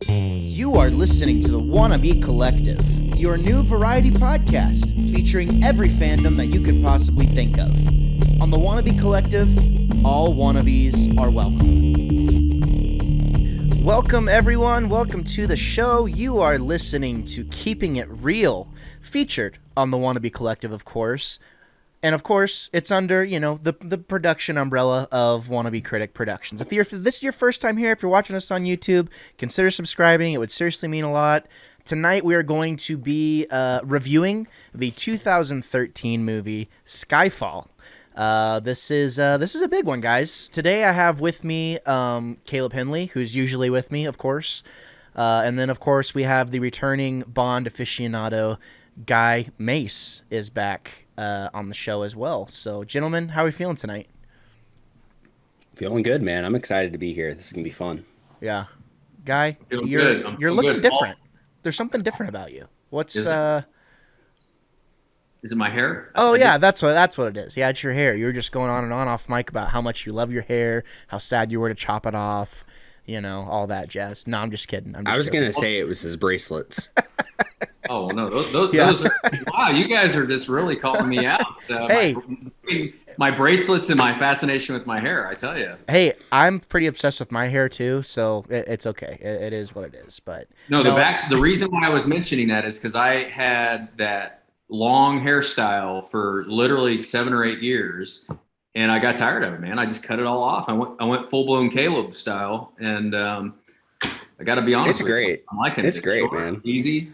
You are listening to the Wannabe Collective, your new variety podcast featuring every fandom that you could possibly think of. On the Wannabe Collective, all wannabes are welcome. Welcome, everyone. Welcome to the show. You are listening to Keeping It Real, featured on the Wannabe Collective, of course. And of course, it's under, the production umbrella of Wannabe Critic Productions. If this is your first time here, if you're watching us on YouTube, consider subscribing. It would seriously mean a lot. Tonight, we are going to be reviewing the 2013 movie Skyfall. This is a big one, guys. Today, I have with me Caleb Henley, who's usually with me, of course. And then, of course, we have the returning Bond aficionado, Guy Mace, is back on the show as well. So, gentlemen, how are we feeling tonight? Feeling good, man. I'm excited to be here. This is gonna be fun. Yeah, Guy, Feeling you're good. you're looking different. There's something different about you. What's Is it my hair? Oh yeah, that's what it is. Yeah, it's your hair. You were just going on and on off mic about how much you love your hair, how sad you were to chop it off, all that jazz. No, I'm just kidding. I was gonna say it was his bracelets. Oh no, those are wow. You guys are just really calling me out. Hey. my bracelets and my fascination with my hair. I tell you. Hey, I'm pretty obsessed with my hair too, so it's okay. It is what it is. But The reason why I was mentioning that is because I had that long hairstyle for literally 7 or 8 years, and I got tired of it, man. I just cut it all off. I went full blown Caleb style, and I got to be honest. It's great. I'm liking it. It's great, man. Easy.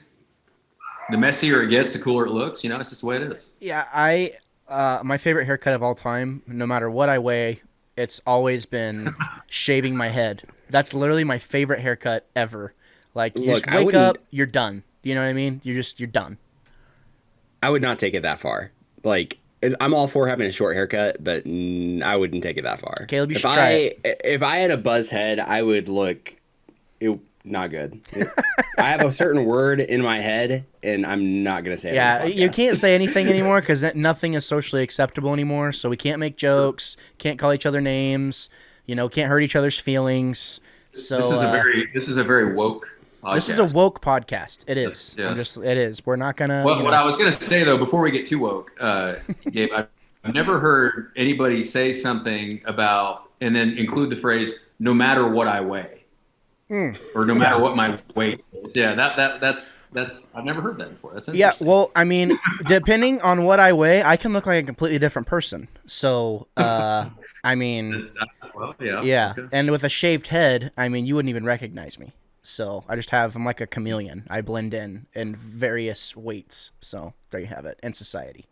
The messier it gets, the cooler it looks. It's just the way it is. Yeah, my favorite haircut of all time, no matter what I weigh, it's always been shaving my head. That's literally my favorite haircut ever. Like, you just wake up, you're done. You know what I mean? You're done. I would not take it that far. Like, I'm all for having a short haircut, but I wouldn't take it that far. Caleb, you should try it. If I had a buzz head, I would look not good. I have a certain word in my head, and I'm not going to say it. Yeah, you can't say anything anymore because nothing is socially acceptable anymore. So we can't make jokes, can't call each other names, can't hurt each other's feelings. So this is a very woke podcast. This is a woke podcast. It is. Yes. It is. We're not gonna. What I was gonna say though, before we get too woke, Gabe, I've never heard anybody say something about and then include the phrase "no matter what I weigh." Or no matter what my weight is. Yeah, that's I've never heard that before. That's interesting. Yeah, well, I mean, depending on what I weigh, I can look like a completely different person. So, I mean, well, yeah. Yeah, Okay. and with a shaved head, I mean, you wouldn't even recognize me. So I'm like a chameleon. I blend in various weights. So there you have it. In society.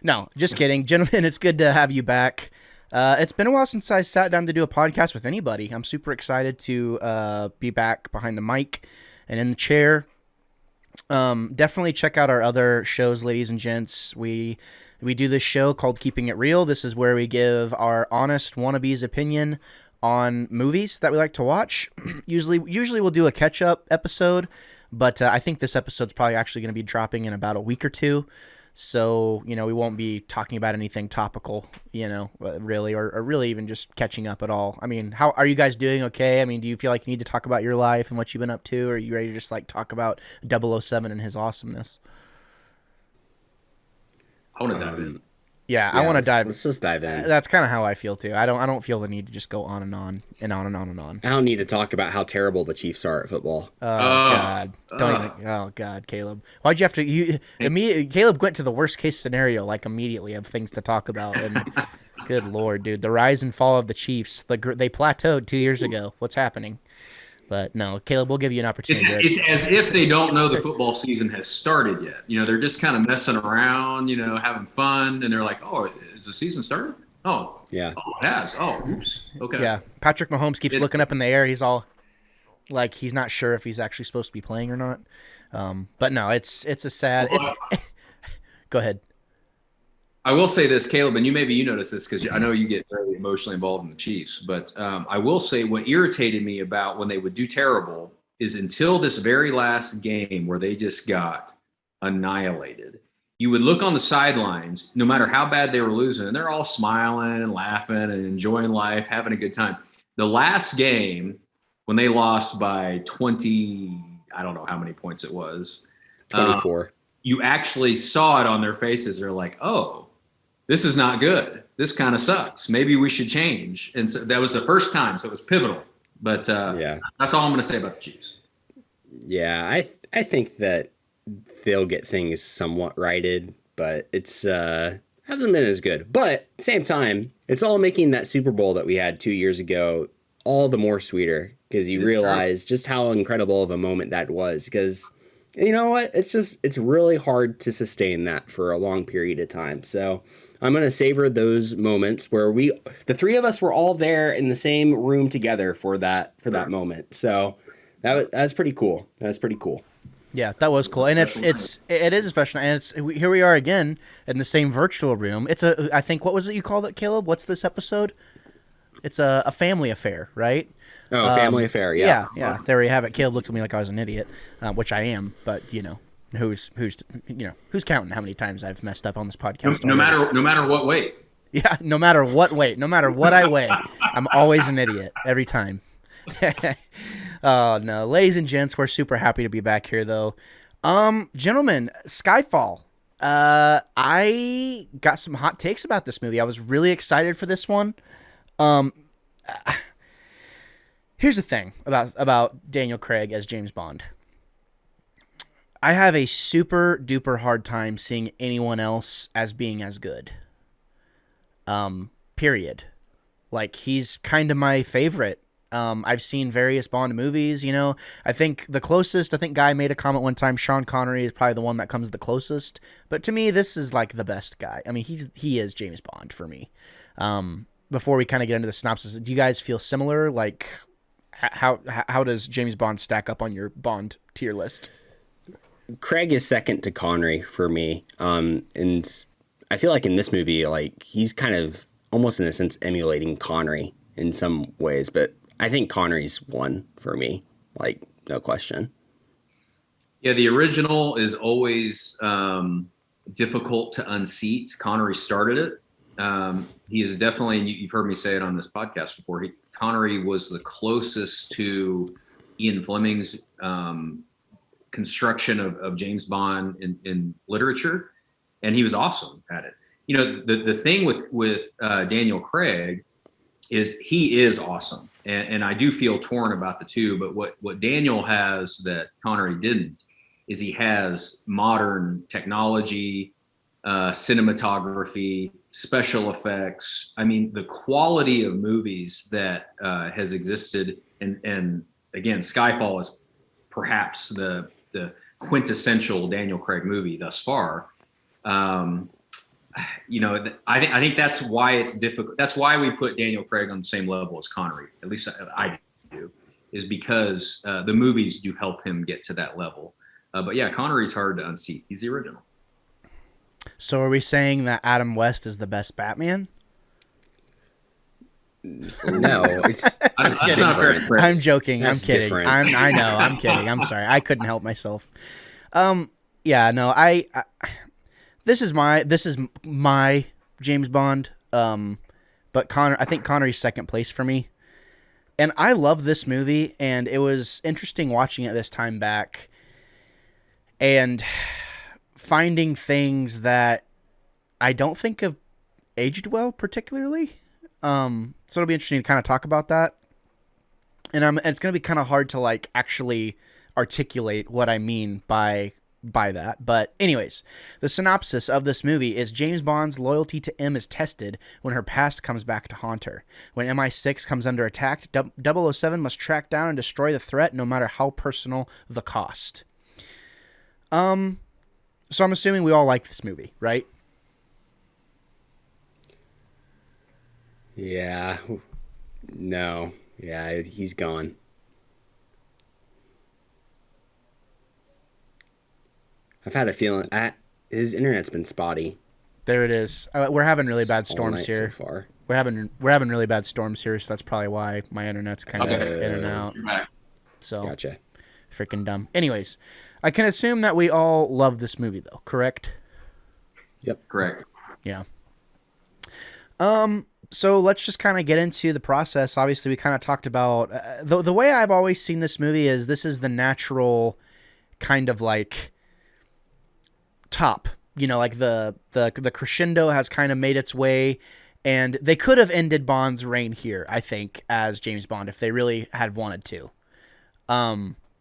No, just kidding. Gentlemen, it's good to have you back. It's been a while since I sat down to do a podcast with anybody. I'm super excited to be back behind the mic and in the chair. Definitely check out our other shows, ladies and gents. We do this show called Keeping It Real. This is where we give our honest wannabes opinion on movies that we like to watch. Usually we'll do a catch-up episode, but I think this episode's probably actually going to be dropping in about a week or two. So, we won't be talking about anything topical, really, or really even just catching up at all. I mean, how are you guys doing? Okay. I mean, do you feel like you need to talk about your life and what you've been up to? Or are you ready to just talk about 007 and his awesomeness? I want to dive in. Yeah, I want to dive. Let's just dive in. That's kind of how I feel too. I don't feel the need to just go on and on and on and on and on. I don't need to talk about how terrible the Chiefs are at football. Oh God! Don't even. Oh God, Caleb. Why'd you have to? Caleb went to the worst case scenario immediately of things to talk about. And good Lord, dude, the rise and fall of the Chiefs. They plateaued 2 years ago. What's happening? But no, Caleb, we'll give you an opportunity. It's as if they don't know the football season has started yet. They're just kind of messing around, having fun, and they're like, "Oh, is the season started? Oh, yeah. Oh, it has. Oh, oops. Okay." Yeah, Patrick Mahomes keeps looking up in the air. He's all like he's not sure if he's actually supposed to be playing or not. But no, it's a sad. Go ahead. I will say this, Caleb, and you notice this because I know you get very emotionally involved in the Chiefs, but I will say what irritated me about when they would do terrible is until this very last game where they just got annihilated, you would look on the sidelines, no matter how bad they were losing, and they're all smiling and laughing and enjoying life, having a good time. The last game, when they lost by 20, I don't know how many points it was. 24. You actually saw it on their faces. They're like, oh, this is not good. This kind of sucks. Maybe we should change. And so that was the first time. So it was pivotal. But Yeah. that's all I'm going to say about the Chiefs. Yeah, I think that they'll get things somewhat righted, but it's hasn't been as good. But at the same time, it's all making that Super Bowl that we had 2 years ago all the more sweeter because you realize just how incredible of a moment that was. Because you know what? It's really hard to sustain that for a long period of time. So I'm going to savor those moments where the three of us were all there in the same room together for that moment. So that's pretty cool. That's pretty cool. Yeah, that was cool, and it is a special night, and here we are again in the same virtual room. I think, what was it you called it, Caleb? What's this episode? It's a family affair, right? Oh, family affair, yeah. Yeah. There we have it. Caleb looked at me like I was an idiot, which I am, but who's counting how many times I've messed up on this podcast? No matter what weight. Yeah, no matter what weight, no matter what I weigh, I'm always an idiot every time. Oh no, ladies and gents, we're super happy to be back here though. Gentlemen, Skyfall. I got some hot takes about this movie. I was really excited for this one. Here's the thing about Daniel Craig as James Bond. I have a super duper hard time seeing anyone else as being as good. Period. Like, he's kind of my favorite. I've seen various Bond movies, I think the closest, Guy made a comment one time, Sean Connery is probably the one that comes the closest, but to me, this is like the best guy. I mean, he is James Bond for me. Before we kind of get into the synopsis, do you guys feel similar? Like, how does James Bond stack up on your Bond tier list? Craig is second to Connery for me. And I feel like in this movie, like, he's kind of almost in a sense emulating Connery in some ways, but I think Connery's one for me, like, no question. Yeah, the original is always difficult to unseat. Connery started it. He is definitely, and you've heard me say it on this podcast before, Connery was the closest to Ian Fleming's construction of James Bond in literature, and he was awesome at it. The thing with Daniel Craig is he is awesome. And I do feel torn about the two, but what Daniel has that Connery didn't is he has modern technology, cinematography, special effects. I mean, the quality of movies that has existed, and again, Skyfall is perhaps the quintessential Daniel Craig movie thus far. I think that's why it's difficult. That's why we put Daniel Craig on the same level as Connery. At least I do, is because the movies do help him get to that level. But yeah, Connery's hard to unseat. He's the original. So are we saying that Adam West is the best Batman? No, it's different. I'm joking. That's I'm kidding. different. I know. I'm kidding. I'm sorry. I couldn't help myself. Yeah. No. I This is my James Bond. But I think Connery's second place for me. And I love this movie, and it was interesting watching it this time back and finding things that I don't think have aged well particularly. So it'll be interesting to kind of talk about that. And it's going to be kind of hard to like actually articulate what I mean by that. But anyways, the synopsis of this movie is James Bond's loyalty to M is tested when her past comes back to haunt her. When MI6 comes under attack, 007 must track down and destroy the threat no matter how personal the cost. So I'm assuming we all like this movie, right? Yeah. No. Yeah, he's gone. I've had a feeling his internet's been spotty. There it is. We're having really bad storms here. So far. We're having really bad storms here, so that's probably why my internet's kind of in and out. So Gotcha. Freaking dumb. Anyways, I can assume that we all love this movie, though. Correct? Yep. Correct. Yeah. So let's just kind of get into the process. Obviously, we kind of talked about the way I've always seen this movie is this is the natural kind of like top. You know, like the crescendo has kind of made its way, and they could have ended Bond's reign here, I think, as James Bond if they really had wanted to.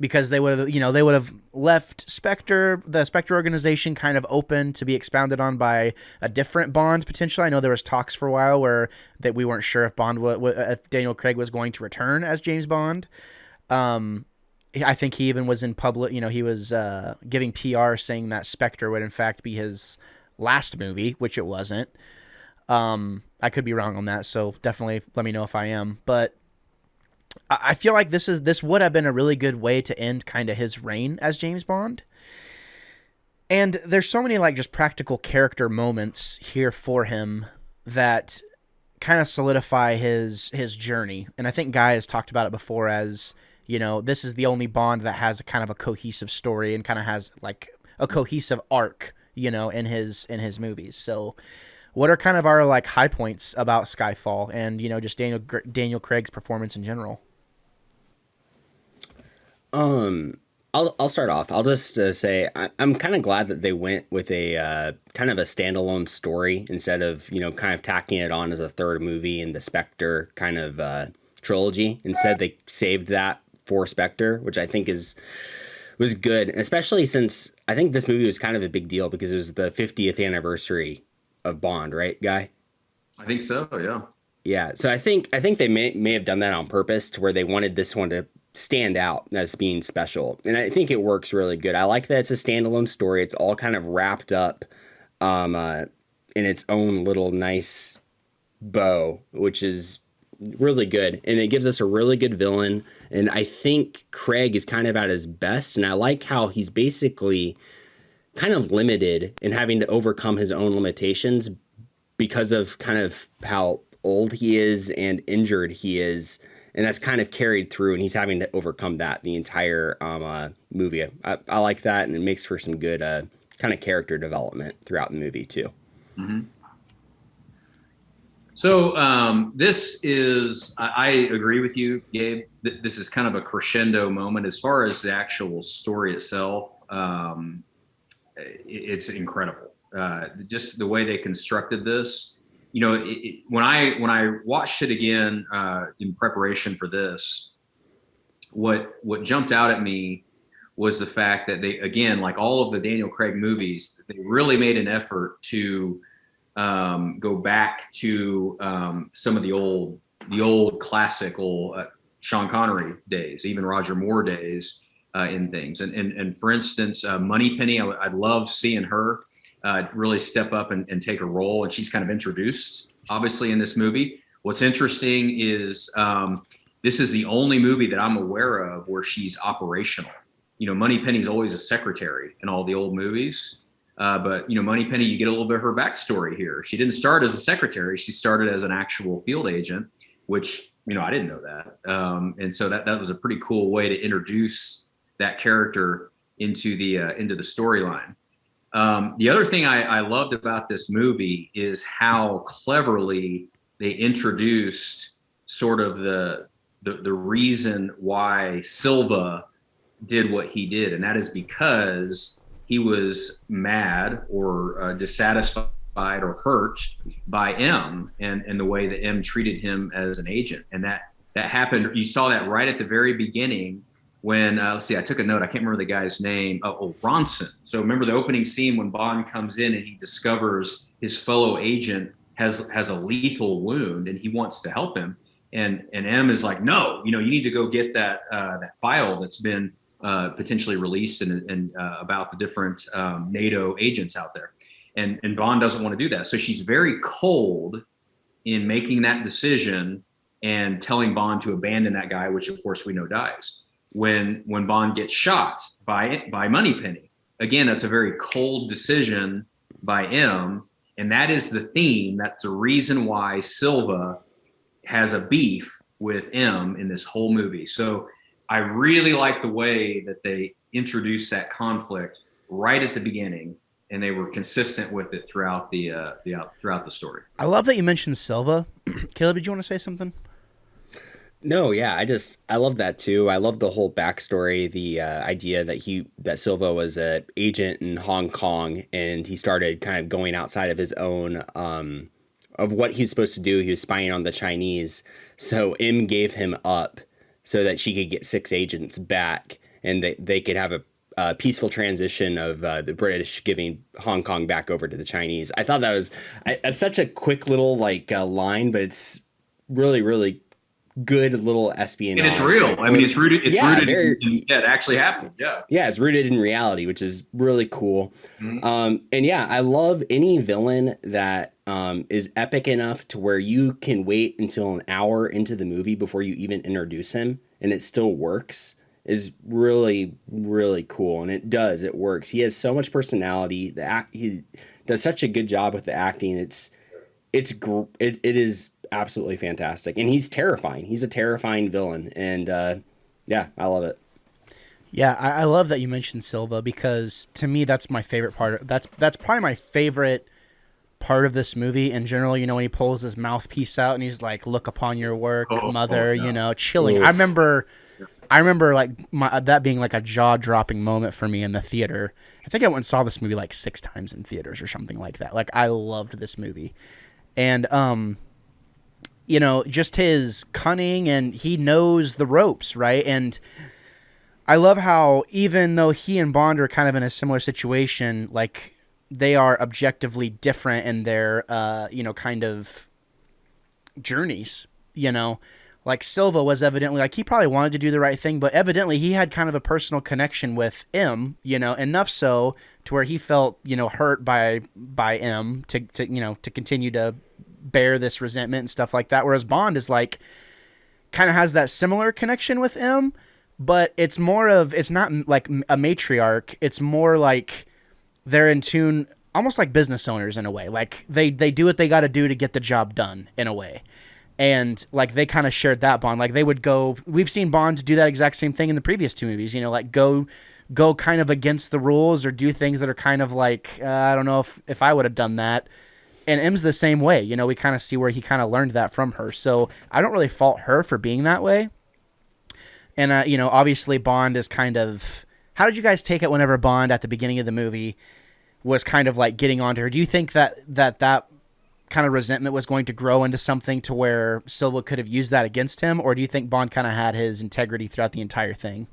Because they would have, they would have left the Spectre organization kind of open to be expounded on by a different Bond potentially. I know there was talks for a while where that we weren't sure if if Daniel Craig was going to return as James Bond. I think he even was in public, he was giving PR saying that Spectre would in fact be his last movie, which it wasn't. I could be wrong on that, so definitely let me know if I am. But I feel like this would have been a really good way to end kind of his reign as James Bond. And there's so many like just practical character moments here for him that kind of solidify his journey. And I think Guy has talked about it before as, this is the only Bond that has a kind of a cohesive story and kind of has like a cohesive arc, in his movies. So what are kind of our like high points about Skyfall and, just Daniel Craig's performance in general? I'll start off. I'll just say I'm kind of glad that they went with a kind of a standalone story instead of kind of tacking it on as a third movie in the Spectre kind of trilogy. Instead, they saved that for Spectre, which I think was good, especially since I think this movie was kind of a big deal because it was the 50th anniversary of Bond, right, Guy? I think so. Yeah. Yeah. So I think they may have done that on purpose to where they wanted this one to stand out as being special. And I think it works really good. I like that it's a standalone story. It's all kind of wrapped up in its own little nice bow, which is really good. And it gives us a really good villain. And I think Craig is kind of at his best. And I like how he's basically kind of limited in having to overcome his own limitations because of kind of how old he is and injured he is. And that's kind of carried through, and he's having to overcome that the entire movie. I like that, and it makes for some good kind of character development throughout the movie, too. Mm-hmm. So this is, I agree with you, Gabe. This is kind of a crescendo moment. As far as the actual story itself, it's incredible. Just the way they constructed this. When I watched it again in preparation for this, what jumped out at me was the fact that they, again, like all of the Daniel Craig movies, they really made an effort to go back to some of the old classical Sean Connery days, even Roger Moore days in things. And for instance, Moneypenny, I love seeing her really step up and take a role. And she's kind of introduced, obviously, in this movie. What's interesting is this is the only movie that I'm aware of where she's operational. Moneypenny's always a secretary in all the old movies. But Moneypenny, you get a little bit of her backstory here. She didn't start as a secretary. She started as an actual field agent, which, I didn't know that. And so that was a pretty cool way to introduce that character into the storyline. The other thing I loved about this movie is how cleverly they introduced sort of the reason why Silva did what he did. And that is because he was mad or dissatisfied or hurt by M and the way that M treated him as an agent. And that happened. You saw that right at the very beginning when, let's see, I took a note. I can't remember the guy's name. Oh, Ronson. So remember the opening scene when Bond comes in and he discovers his fellow agent has a lethal wound and he wants to help him. And M is like, no, you need to go get that file that's been potentially released and about the different NATO agents out there. And Bond doesn't want to do that. So she's very cold in making that decision and telling Bond to abandon that guy, which of course we know dies. When Bond gets shot by Moneypenny, again, that's a very cold decision by M. And that is the theme. That's the reason why Silva has a beef with M in this whole movie. So I really like the way that they introduced that conflict right at the beginning, and they were consistent with it throughout the story. I love that you mentioned Silva. Caleb, did you want to say something? No, yeah, I love that too. I love the whole backstory, the idea that Silva was an agent in Hong Kong, and he started kind of going outside of his own of what he's supposed to do. He was spying on the Chinese, so M gave him up so that she could get 6 agents back, and they could have a peaceful transition of the British giving Hong Kong back over to the Chinese. I thought that was it's such a quick little line, but it's really really good little espionage. And it's real. Like, I mean, it's rooted. It's yeah, rooted. very, Yeah, it actually happened. Yeah. Yeah, it's rooted in reality, which is really cool. Mm-hmm. And yeah, I love any villain that is epic enough to where you can wait until an hour into the movie before you even introduce him, and it still works. Is really really cool, and it works. He has so much personality. He does such a good job with the acting. It is absolutely fantastic, and he's terrifying. He's a terrifying villain, and yeah, I love it. Yeah, I love that you mentioned Silva, because to me that's my favorite part. That's probably my favorite part of this movie in general. You know, when he pulls his mouthpiece out and he's like, "Look upon your work, mother." Yeah. You know, chilling. Oof. I remember like that being like a jaw dropping moment for me in the theater. I think I went and saw this movie like 6 times in theaters or something like that. Like, I loved this movie, and you know, just his cunning, and he knows the ropes, right? And I love how, even though he and Bond are kind of in a similar situation, like, they are objectively different in their, you know, kind of journeys, you know? Like, Silva was evidently, like, he probably wanted to do the right thing, but evidently he had kind of a personal connection with M, you know, enough so to where he felt, you know, hurt by M to you know, to continue to bear this resentment and stuff like that. Whereas Bond is like, kind of has that similar connection with M, but it's not like a matriarch. It's more like they're in tune, almost like business owners in a way. Like, they do what they got to do to get the job done in a way. And like, they kind of shared that bond. Like, we've seen Bond do that exact same thing in the previous 2 movies, you know, like go kind of against the rules or do things that are kind of like, I don't know if I would have done that. And M's the same way. You know, we kind of see where he kind of learned that from her. So I don't really fault her for being that way. And, you know, obviously Bond is kind of... How did you guys take it whenever Bond, at the beginning of the movie, was kind of like getting onto her? Do you think that kind of resentment was going to grow into something to where Silva could have used that against him? Or do you think Bond kind of had his integrity throughout the entire thing?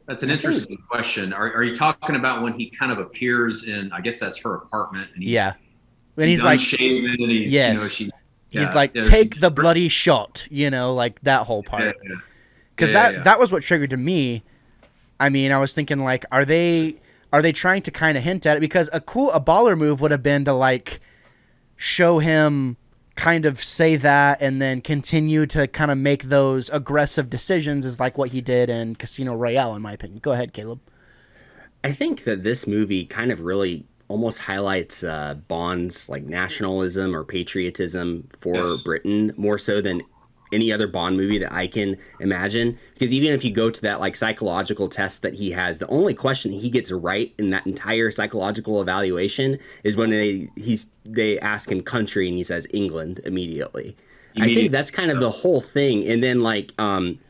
That's an interesting question. Are you talking about when he kind of appears in, I guess that's her apartment, and he's like shaven, and he's, yes, you know, he's like, take the bloody shot, you know, like that whole part. Because that was what triggered to me. I mean, I was thinking, like, are they trying to kind of hint at it? Because a baller move would have been to like show him kind of say that and then continue to kind of make those aggressive decisions, is like what he did in Casino Royale, in my opinion. Go ahead, Caleb. I think that this movie kind of really almost highlights Bond's like nationalism or patriotism for Britain more so than any other Bond movie that I can imagine. Because even if you go to that like psychological test that he has, the only question he gets right in that entire psychological evaluation is when they ask him country and he says England immediately. I think that's kind of the whole thing. And then like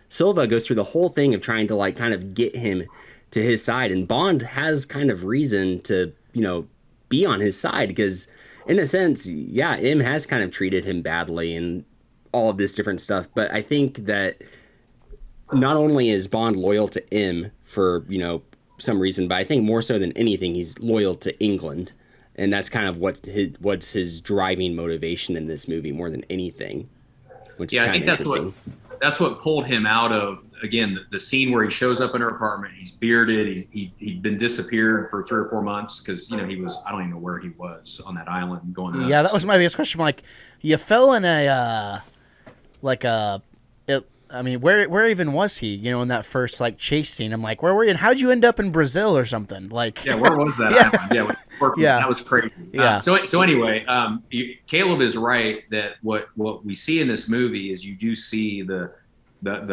Silva goes through the whole thing of trying to like kind of get him to his side, and Bond has kind of reason to, you know, be on his side, because in a sense, yeah, M has kind of treated him badly and all of this different stuff. But I think that not only is Bond loyal to M for, you know, some reason, but I think more so than anything, he's loyal to England. And that's kind of what's his driving motivation in this movie more than anything, which is kind of interesting. That's what pulled him out of, again, the scene where he shows up in her apartment. He's bearded. He'd been disappeared for 3 or 4 months because, you know, he was, I don't even know where he was on that island going nuts. Yeah, that was my biggest question. Like, you fell in a I mean, where even was he? You know, in that first like chase scene, I'm like, where were you? And how'd you end up in Brazil or something? Like, yeah, where was that island? Yeah, that was crazy. Yeah. So anyway, Caleb is right that what we see in this movie is you do see the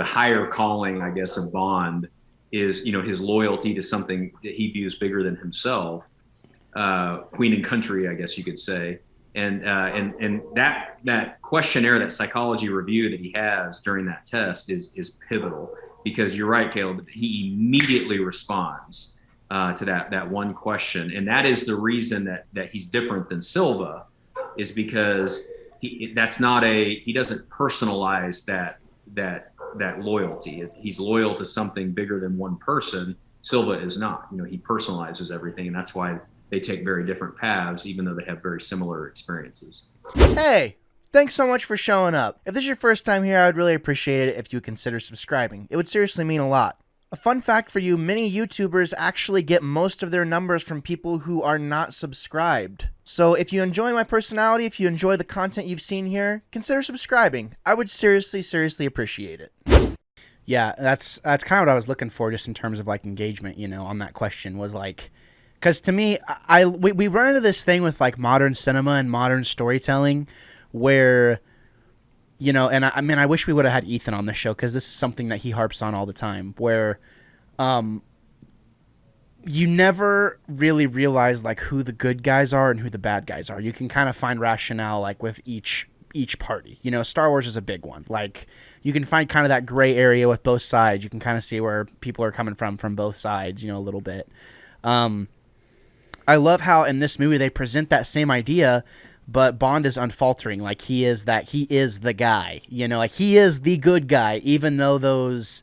higher calling, I guess, of Bond is, you know, his loyalty to something that he views bigger than himself, Queen and country, I guess you could say. And that questionnaire, that psychology review that he has during that test is pivotal, because you're right, Caleb. He immediately responds to that one question, and that is the reason that he's different than Silva, is because he doesn't personalize that loyalty. He's loyal to something bigger than one person. Silva is not. He personalizes everything, and that's why they take very different paths, even though they have very similar experiences. Hey, thanks so much for showing up. If this is your first time here, I would really appreciate it if you would consider subscribing. It would seriously mean a lot. A fun fact for you, many YouTubers actually get most of their numbers from people who are not subscribed. So if you enjoy my personality, if you enjoy the content you've seen here, consider subscribing. I would seriously appreciate it. Yeah, that's kind of what I was looking for, just in terms of like engagement, on that question, was like, because to me, we run into this thing with like modern cinema and modern storytelling where, and I wish we would have had Ethan on the show, because this is something that he harps on all the time, where you never really realize like who the good guys are and who the bad guys are. You can kind of find rationale like with each party. Star Wars is a big one. Like, you can find kind of that gray area with both sides. You can kind of see where people are coming from both sides, a little bit. I love how in this movie they present that same idea, but Bond is unfaltering. Like, he is the guy, like he is the good guy, even though those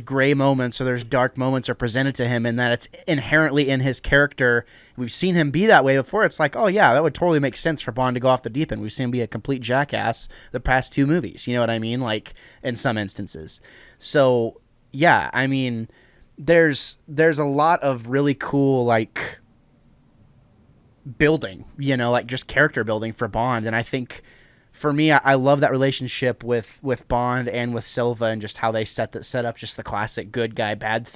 gray moments or those dark moments are presented to him, and that it's inherently in his character. We've seen him be that way before. It's like, oh yeah, that would totally make sense for Bond to go off the deep end. We've seen him be a complete jackass the past 2 movies. You know what I mean? Like, in some instances. So yeah, I mean, there's a lot of really cool, like, building, like just character building for Bond. And I think for me, I love that relationship with Bond and with Silva, and just how they set up just the classic good guy bad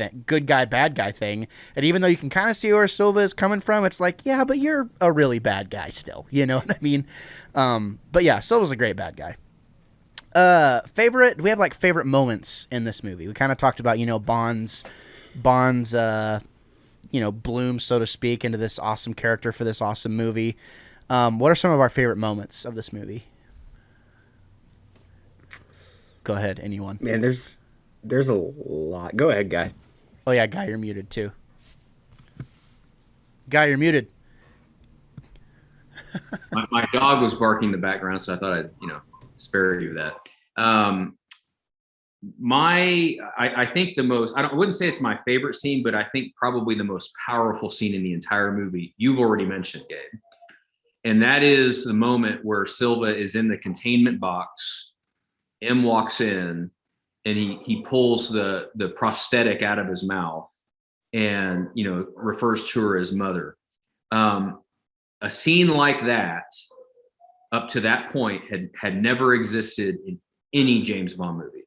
guy thing. And even though you can kind of see where Silva is coming from, it's like, yeah, but you're a really bad guy still. You know what I mean? But yeah, Silva's a great bad guy. We have like favorite moments in this movie. We kind of talked about, Bond's bloom, so to speak, into this awesome character for this awesome movie. What are some of our favorite moments of this movie? Go ahead, anyone. Man, there's a lot. Go ahead, Guy. Oh yeah, Guy, you're muted too. Guy, you're muted. My dog was barking in the background, so I thought I'd spare you that. I think the most, I wouldn't say it's my favorite scene, but I think probably the most powerful scene in the entire movie, you've already mentioned, Gabe. And that is the moment where Silva is in the containment box. M walks in and he pulls the prosthetic out of his mouth and, refers to her as mother. A scene like that up to that point had never existed in any James Bond movie.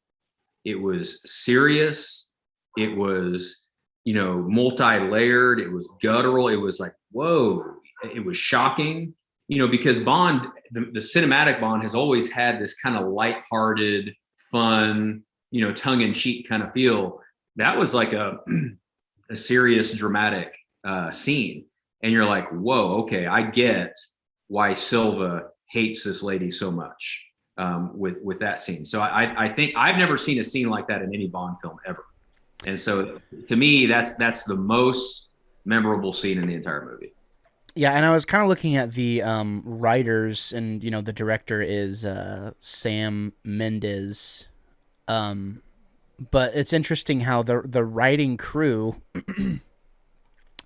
It was serious. It was, multi-layered. It was guttural. It was like, whoa. It was shocking, because Bond, the cinematic Bond, has always had this kind of lighthearted, fun, tongue-in-cheek kind of feel. That was like a serious, dramatic scene. And you're like, whoa, okay, I get why Silva hates this lady so much. With that scene. So I think I've never seen a scene like that in any Bond film ever. And so to me, that's the most memorable scene in the entire movie. Yeah, and I was kind of looking at the writers, and the director is Sam Mendes. But it's interesting how the writing crew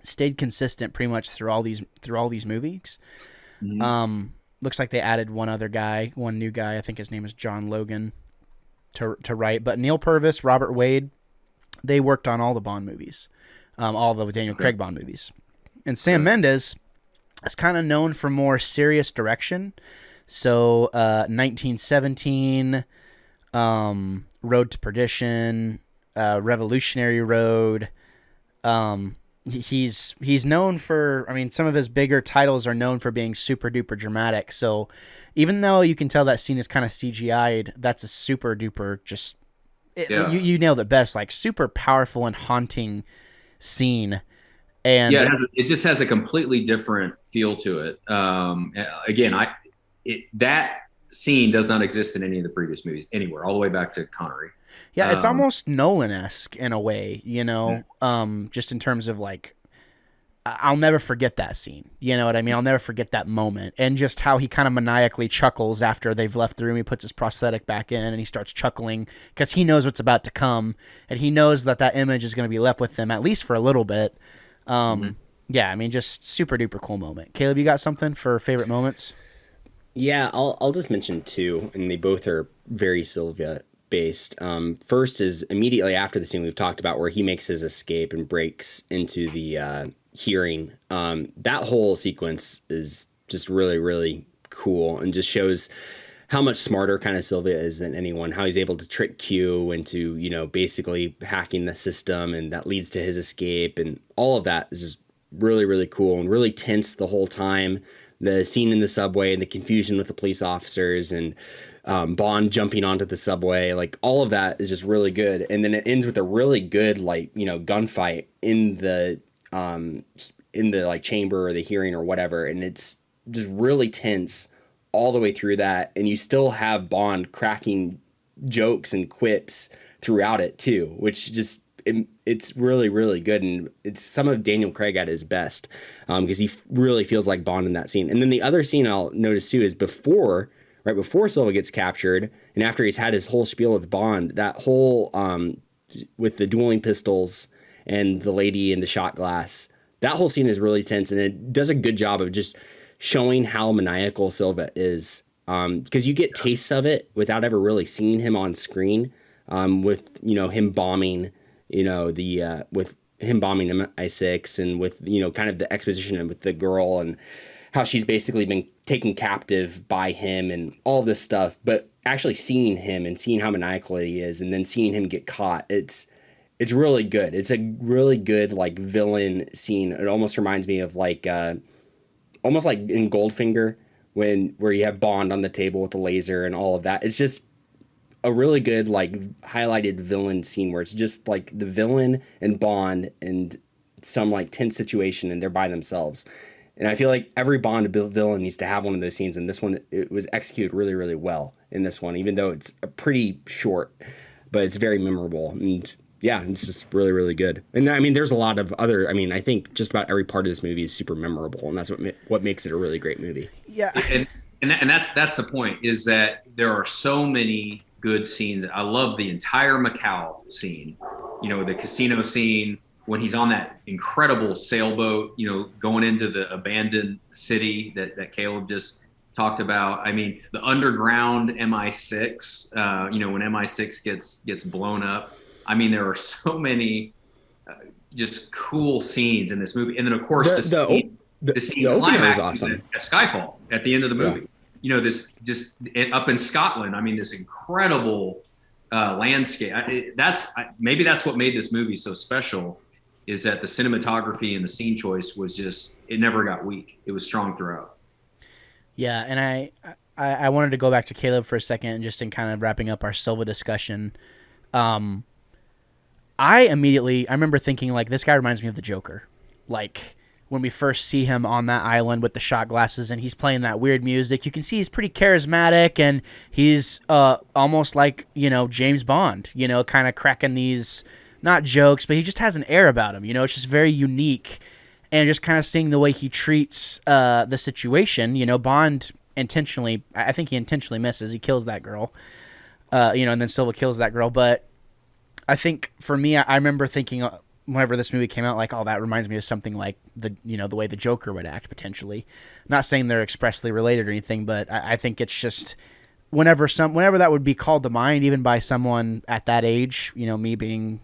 stayed consistent pretty much through all these movies. Mm-hmm. Looks like they added one new guy. I think his name is John Logan to write. But Neil Purvis, Robert Wade, they worked on all the Bond movies, all the Daniel Craig Bond movies. And Sam Mendes is kind of known for more serious direction. So 1917, Road to Perdition, Revolutionary Road. He's known for, some of his bigger titles are known for being super duper dramatic. So even though you can tell that scene is kind of CGI'd, that's a super duper you nailed it best, like super powerful and haunting scene. And it just has a completely different feel to it. Again, that scene does not exist in any of the previous movies anywhere, all the way back to Connery. yeah, it's almost Nolan-esque in a way, just in terms of like, I'll never forget that scene. You know what I mean? I'll never forget that moment. And just how he kind of maniacally chuckles after they've left the room. He puts his prosthetic back in and he starts chuckling because he knows what's about to come. And he knows that image is going to be left with him at least for a little bit. Yeah, I mean, just super duper cool moment. Caleb, you got something for favorite moments? Yeah, I'll just mention two, and they both are very Sylvia based. First is immediately after the scene we've talked about where he makes his escape and breaks into the hearing. That whole sequence is just really, really cool and just shows how much smarter kind of Sylvia is than anyone, how he's able to trick Q into, basically hacking the system, and that leads to his escape, and all of that is just really, really cool and really tense the whole time. The scene in the subway and the confusion with the police officers and Bond jumping onto the subway, like all of that is just really good. And then it ends with a really good, like, gunfight in the like chamber or the hearing or whatever. And it's just really tense all the way through that. And you still have Bond cracking jokes and quips throughout it too, which just, it's really, really good. And it's some of Daniel Craig at his best because he really feels like Bond in that scene. And then the other scene I'll notice too is right before Silva gets captured and after he's had his whole spiel with Bond, that whole with the dueling pistols and the lady in the shot glass, that whole scene is really tense, and it does a good job of just showing how maniacal Silva is, because you get tastes of it without ever really seeing him on screen, with him bombing with him bombing MI6 and with kind of the exposition with the girl and how she's basically been taken captive by him and all this stuff, but actually seeing him and seeing how maniacal he is and then seeing him get caught, it's really good. It's a really good like villain scene. It almost reminds me of like almost like in Goldfinger where you have Bond on the table with the laser and all of that. It's just a really good like highlighted villain scene where it's just like the villain and Bond and some like tense situation and they're by themselves. And I feel like every Bond villain needs to have one of those scenes, and this one, it was executed really, really well in this one, even though it's a pretty short, but it's very memorable. And yeah, it's just really, really good. And I mean, there's a lot of other, I think just about every part of this movie is super memorable, and that's what makes it a really great movie. Yeah. And that's the point, is that there are so many good scenes. I love the entire Macau scene, the casino scene, when he's on that incredible sailboat, going into the abandoned city that Caleb just talked about. I mean, the underground MI6, when MI6 gets blown up. I mean, there are so many just cool scenes in this movie. And then, of course, the scene climax awesome. At Skyfall at the end of the movie. Yeah. This just up in Scotland. I mean, this incredible landscape. Maybe that's what made this movie so special, is that the cinematography and the scene choice was just, it never got weak. It was strong throughout. Yeah, and I wanted to go back to Caleb for a second, just in kind of wrapping up our Silva discussion. I remember thinking, like, this guy reminds me of the Joker. Like, when we first see him on that island with the shot glasses and he's playing that weird music, you can see he's pretty charismatic and he's almost like, James Bond, kind of cracking these, not jokes, but he just has an air about him. It's just very unique. And just kind of seeing the way he treats the situation, Bond intentionally, I think he intentionally misses. He kills that girl, and then Silva kills that girl. But I think for me, I remember thinking whenever this movie came out, like, oh, that reminds me of something like the way the Joker would act potentially. Not saying they're expressly related or anything, but I think it's just whenever that would be called to mind, even by someone at that age, me being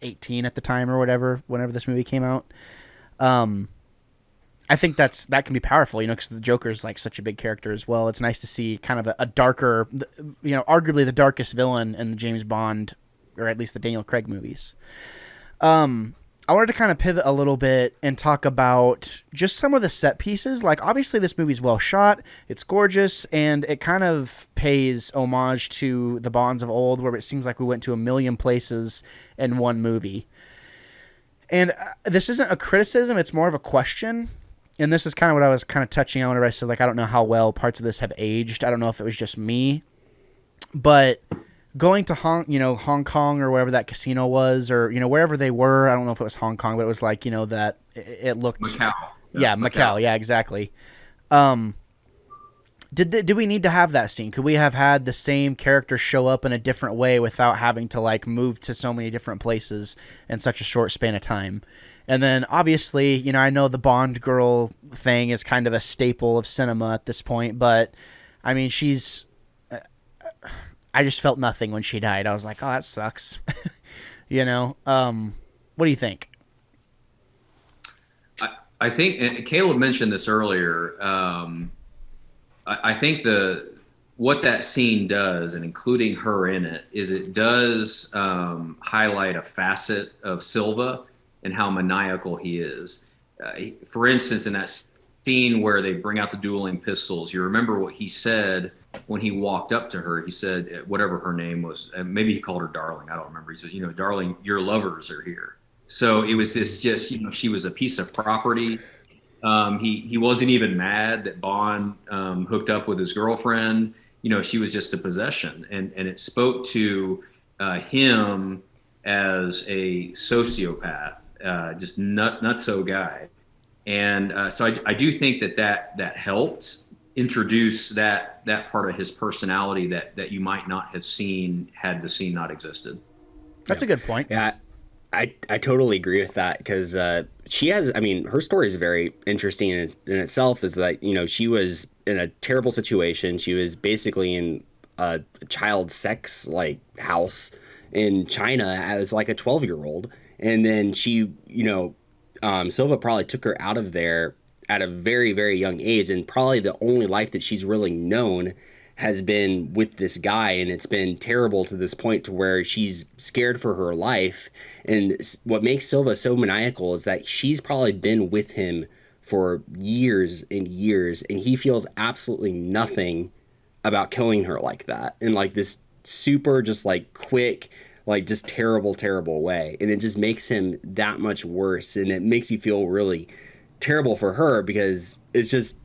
18 at the time or whatever, whenever this movie came out. I think that can be powerful, because the Joker's like such a big character as well. It's nice to see kind of a darker, arguably the darkest villain in the James Bond, or at least the Daniel Craig movies. I wanted to kind of pivot a little bit and talk about just some of the set pieces. Like, obviously this movie's well shot, it's gorgeous, and it kind of pays homage to the Bonds of old, where it seems like we went to a million places in one movie. And this isn't a criticism, it's more of a question. And this is kind of what I was kind of touching on whenever I said, like, I don't know how well parts of this have aged. I don't know if it was just me. But going to Hong Kong or wherever that casino was, or, wherever they were, I don't know if it was Hong Kong, but it was like, that it looked... Macau. Yeah, Macau. Yeah, exactly. Did we need to have that scene? Could we have had the same character show up in a different way without having to like move to so many different places in such a short span of time? And then obviously, I know the Bond girl thing is kind of a staple of cinema at this point, but I mean, I just felt nothing when she died. I was like, oh, that sucks. What do you think? I think, and Caleb mentioned this earlier. I think what that scene does, and including her in it, is it does highlight a facet of Silva and how maniacal he is. For instance, in that scene where they bring out the dueling pistols, you remember what he said when he walked up to her. He said, whatever her name was, maybe he called her darling. I don't remember. He said, darling, your lovers are here. So it was just, she was a piece of property. He wasn't even mad that Bond hooked up with his girlfriend. She was just a possession, and it spoke to him as a sociopath, just nutso guy. And so I do think that helped introduce that part of his personality that you might not have seen had the scene not existed. That's a good point. Yeah, I totally agree with that, because she has, her story is very interesting in itself, is that, she was in a terrible situation. She was basically in a child sex like house in China as like a 12-year-old. And then she, Silva probably took her out of there at a very, very young age. And probably the only life that she's really known has been with this guy, and it's been terrible to this point to where she's scared for her life. And what makes Silva so maniacal is that she's probably been with him for years and years, and he feels absolutely nothing about killing her like that, in like this super just like quick, like just terrible way. And it just makes him that much worse, and it makes you feel really terrible for her, because it's just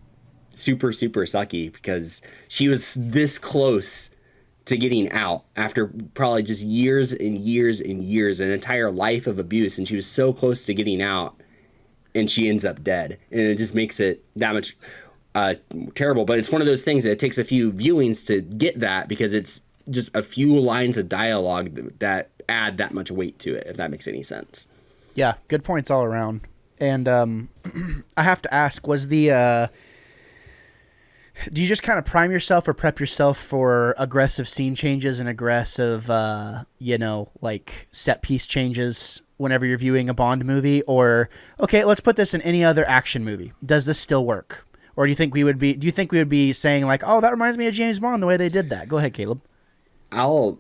super sucky, because she was this close to getting out after probably just years and years and years, an entire life of abuse, and she was so close to getting out, and she ends up dead. And it just makes it that much terrible. But it's one of those things that it takes a few viewings to get that, because it's just a few lines of dialogue that add that much weight to it, if that makes any sense. Yeah, good points all around. And I have to ask, was do you just kind of prime yourself or prep yourself for aggressive scene changes and aggressive, like set piece changes whenever you're viewing a Bond movie? Or, okay, let's put this in any other action movie. Does this still work? Or do you think we would be saying like, oh, that reminds me of James Bond, the way they did that? Go ahead, Caleb. I'll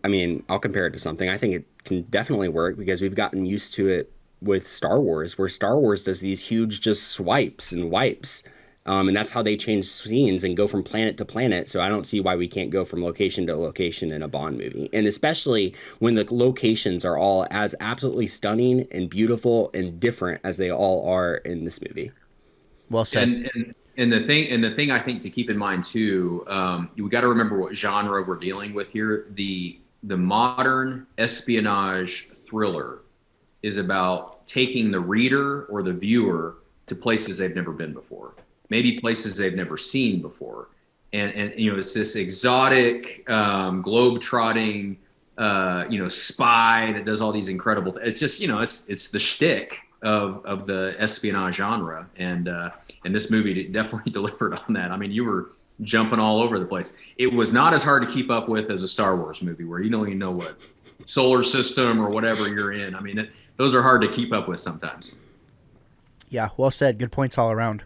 compare it to something. I think it can definitely work, because we've gotten used to it with Star Wars, where Star Wars does these huge just swipes and wipes. And that's how they change scenes and go from planet to planet. So I don't see why we can't go from location to location in a Bond movie. And especially when the locations are all as absolutely stunning and beautiful and different as they all are in this movie. Well said. And the thing I think to keep in mind too, we got to remember what genre we're dealing with here. The modern espionage thriller is about taking the reader or the viewer to places they've never been before, maybe places they've never seen before. And it's this exotic, globe-trotting, spy that does all these incredible things. It's just, it's the shtick of the espionage genre. And this movie definitely delivered on that. I mean, you were jumping all over the place. It was not as hard to keep up with as a Star Wars movie, where you don't even know what solar system or whatever you're in. I mean, those are hard to keep up with sometimes. Yeah, well said. Good points all around.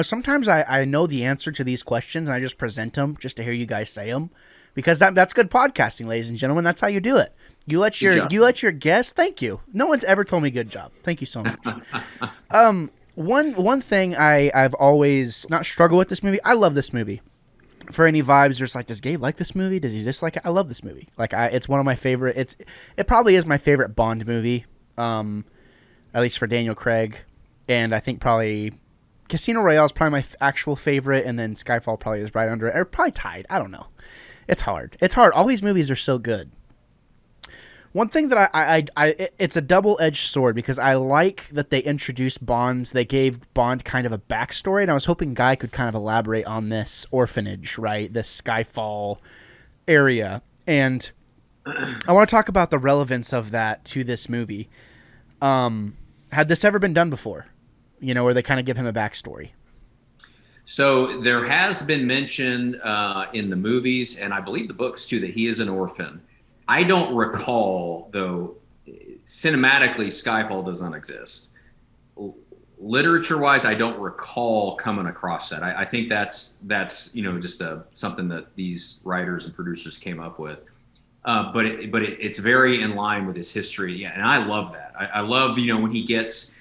Sometimes I know the answer to these questions, and I just present them just to hear you guys say them, because that's good podcasting, ladies and gentlemen. That's how you do it. You let your guests. Thank you. No one's ever told me good job. Thank you so much. One thing I've always not struggled with this movie. I love this movie. For any vibes, there's like, does Gabe like this movie? Does he dislike it? I love this movie. Like, it's one of my favorite. It probably is my favorite Bond movie. at least for Daniel Craig. And I think probably Casino Royale is probably my actual favorite, and then Skyfall probably is right under it, or probably tied. I don't know. It's hard. It's hard. All these movies are so good. One thing that it's a double-edged sword, because I like that they introduced Bonds. They gave Bond kind of a backstory, and I was hoping Guy could kind of elaborate on this orphanage, right? This Skyfall area. And I want to talk about the relevance of that to this movie. Had this ever been done before? You know, where they kind of give him a backstory. So there has been mention in the movies, and I believe the books too, that he is an orphan. I don't recall, though, cinematically, Skyfall does not exist. Literature-wise, I don't recall coming across that. I think that's just something that these writers and producers came up with. But it's very in line with his history, yeah, and I love that. I love when he goes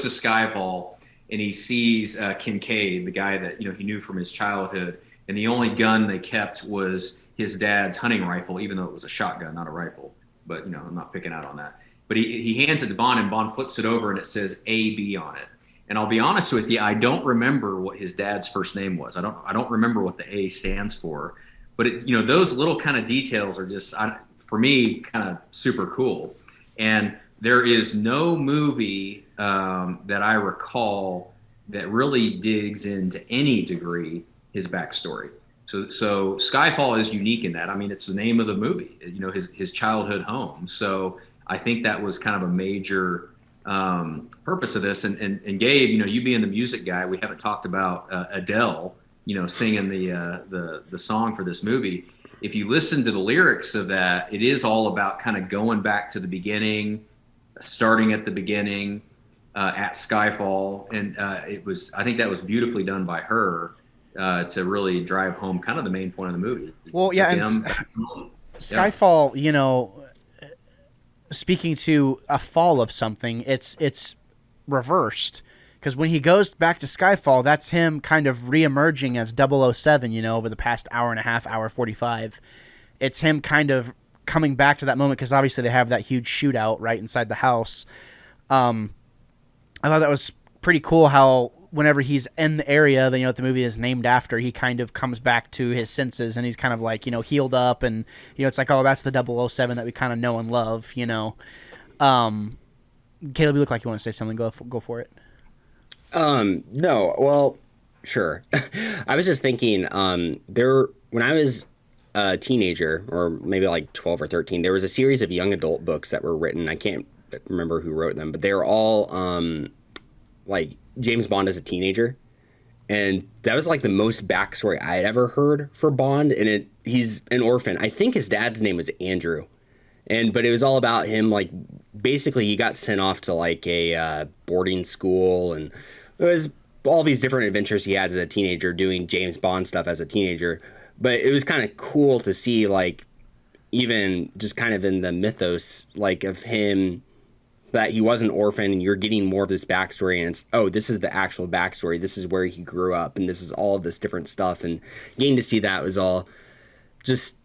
to Skyfall and he sees Kincaid, the guy that he knew from his childhood, and the only gun they kept was his dad's hunting rifle, even though it was a shotgun, not a rifle. But I'm not picking out on that. But he hands it to Bond, and Bond flips it over, and it says AB on it. And I'll be honest with you, I don't remember what his dad's first name was. I don't remember what the A stands for. But those little kind of details are just, for me, kind of super cool. And there is no movie that I recall that really digs into any degree his backstory. So Skyfall is unique in that. I mean, it's the name of the movie, his childhood home. So I think that was kind of a major purpose of this. And Gabe, you being the music guy, we haven't talked about Adele, singing the song for this movie. If you listen to the lyrics of that, it is all about kind of going back to the beginning, starting at the beginning at Skyfall. And I think that was beautifully done by her. To really drive home kind of the main point of the movie. Well, yeah, and Skyfall, speaking to a fall of something, it's reversed. Because when he goes back to Skyfall, that's him kind of re-emerging as 007, over the past hour and a half, hour 45. It's him kind of coming back to that moment, because obviously they have that huge shootout right inside the house. I thought that was pretty cool how whenever he's in the area that the movie is named after, he kind of comes back to his senses, and he's kind of like, healed up, and it's like, oh, that's the 007 that we kind of know and love. Caleb, you look like you want to say something. Go for it. No, well, sure. I was just thinking, when I was a teenager, or maybe like 12 or 13, there was a series of young adult books that were written. I can't remember who wrote them, but they were all like James Bond as a teenager. And that was like the most backstory I had ever heard for Bond. And he's an orphan. I think his dad's name was Andrew. But it was all about him, like, basically he got sent off to like a boarding school, and it was all these different adventures he had as a teenager doing James Bond stuff as a teenager. But it was kind of cool to see, like, even just kind of in the mythos, like, of him, that he was an orphan, and you're getting more of this backstory, and it's, oh, this is the actual backstory. This is where he grew up, and this is all of this different stuff. And getting to see that was all just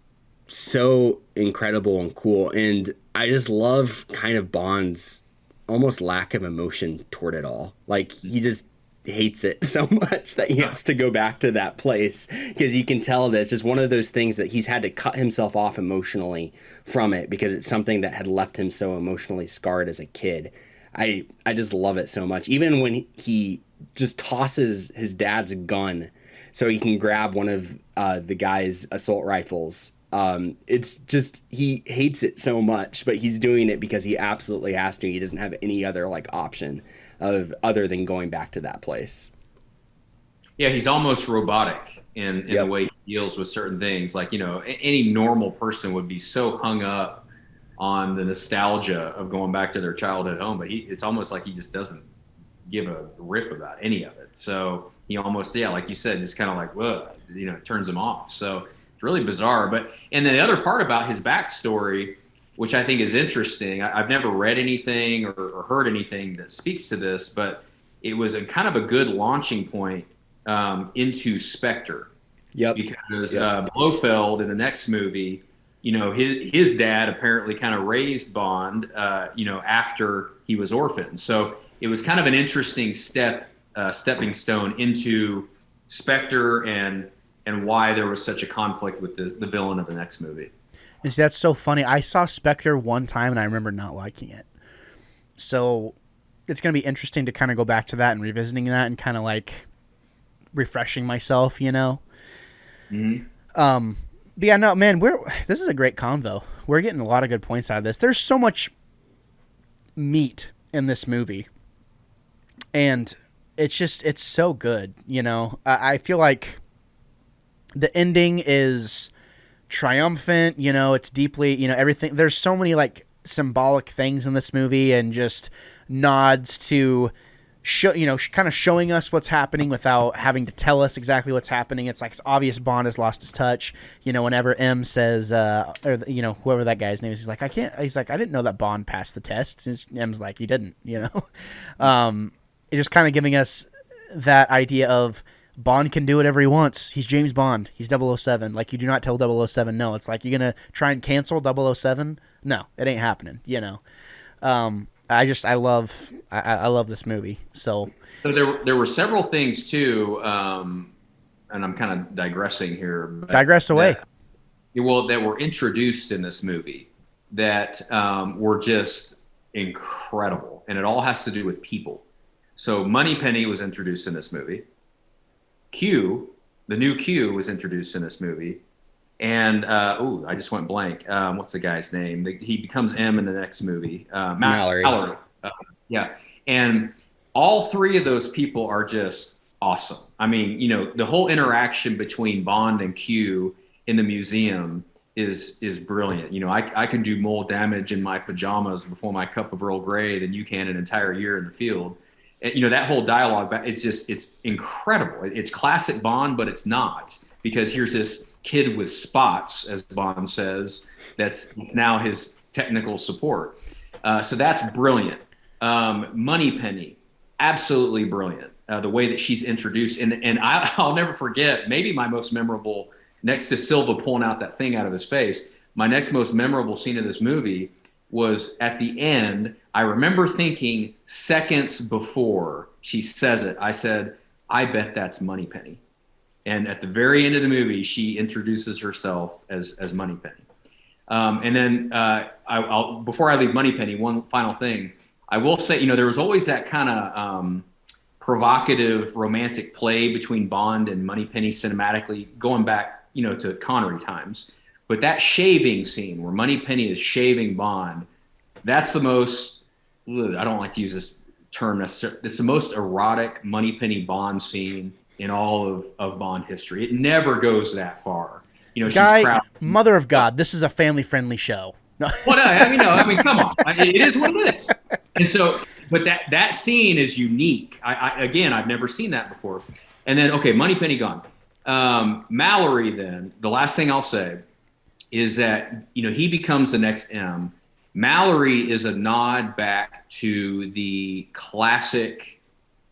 so incredible and cool. And I just love kind of Bond's almost lack of emotion toward it all. Like, he just hates it so much that he has to go back to that place, because you can tell that it's just one of those things that he's had to cut himself off emotionally from it, because it's something that had left him so emotionally scarred as a kid. I just love it so much. Even when he just tosses his dad's gun so he can grab one of the guy's assault rifles. It's just, he hates it so much, but he's doing it because he absolutely has to. He doesn't have any other like option other than going back to that place. Yeah, he's almost robotic in the way he deals with certain things. Like, any normal person would be so hung up on the nostalgia of going back to their childhood home, but it's almost like he just doesn't give a rip about any of it. So he almost, like you said, just kind of like, whoa, it turns him off. So it's really bizarre. And then the other part about his backstory, which I think is interesting, I've never read anything or heard anything that speaks to this, but it was a kind of a good launching point into Spectre. Yep. Because Blofeld in the next movie his dad apparently kind of raised Bond, after he was orphaned. So it was kind of an interesting stepping stone into Spectre and why there was such a conflict with the villain of the next movie. And see, that's so funny. I saw Spectre one time and I remember not liking it. So it's going to be interesting to kind of go back to that and revisiting that and kind of like refreshing myself, Mm-hmm. But yeah, no, man, this is a great convo. We're getting a lot of good points out of this. There's so much meat in this movie, and it's so good. I feel like the ending is triumphant. It's deeply, everything. There's so many like symbolic things in this movie, and just nods to kind of showing us what's happening without having to tell us exactly what's happening. It's like it's obvious Bond has lost his touch. Whenever M says, or whoever that guy's name is, he's like, I can't. He's like, I didn't know that Bond passed the test. And M's like, you didn't. It's just kind of giving us that idea of Bond can do whatever he wants. He's James Bond. He's 007. Like, you do not tell 007 no. It's like, you're gonna try and cancel 007? No, it ain't happening. I love this movie. So there were several things too, and I'm kind of digressing here. Digress away. That were introduced in this movie that were just incredible, and it all has to do with people. So Moneypenny was introduced in this movie. Q, the new Q, was introduced in this movie. And I just went blank. What's the guy's name? He becomes M in the next movie. Mallory. Yeah, and all three of those people are just awesome. I mean, the whole interaction between Bond and Q in the museum is brilliant. I can do more damage in my pajamas before my cup of Earl Grey than you can an entire year in the field. And, that whole dialogue, it's incredible. It's classic Bond, but it's not, because here's this kid with spots, as Bond says, that's now his technical support. So that's brilliant. Moneypenny, absolutely brilliant. The way that she's introduced, and I'll never forget, maybe my most memorable, next to Silva pulling out that thing out of his face, my next most memorable scene of this movie was at the end. I remember thinking seconds before she says it, I said, I bet that's Moneypenny. And at the very end of the movie, she introduces herself as Moneypenny. And then I'll before I leave Moneypenny, one final thing. I will say, there was always that kind of provocative romantic play between Bond and Moneypenny cinematically, going back, to Connery times. But that shaving scene where Moneypenny is shaving Bond, that's the most, I don't like to use this term necessarily, it's the most erotic Moneypenny Bond scene in all of Bond history. It never goes that far. She's proud. Mother of God, this is a family-friendly show. No. Well, come on. It is what it is. And so, but that scene is unique. I've never seen that before. And then, okay, Moneypenny gone. Mallory, then, the last thing I'll say is that, he becomes the next M. Mallory is a nod back to the classic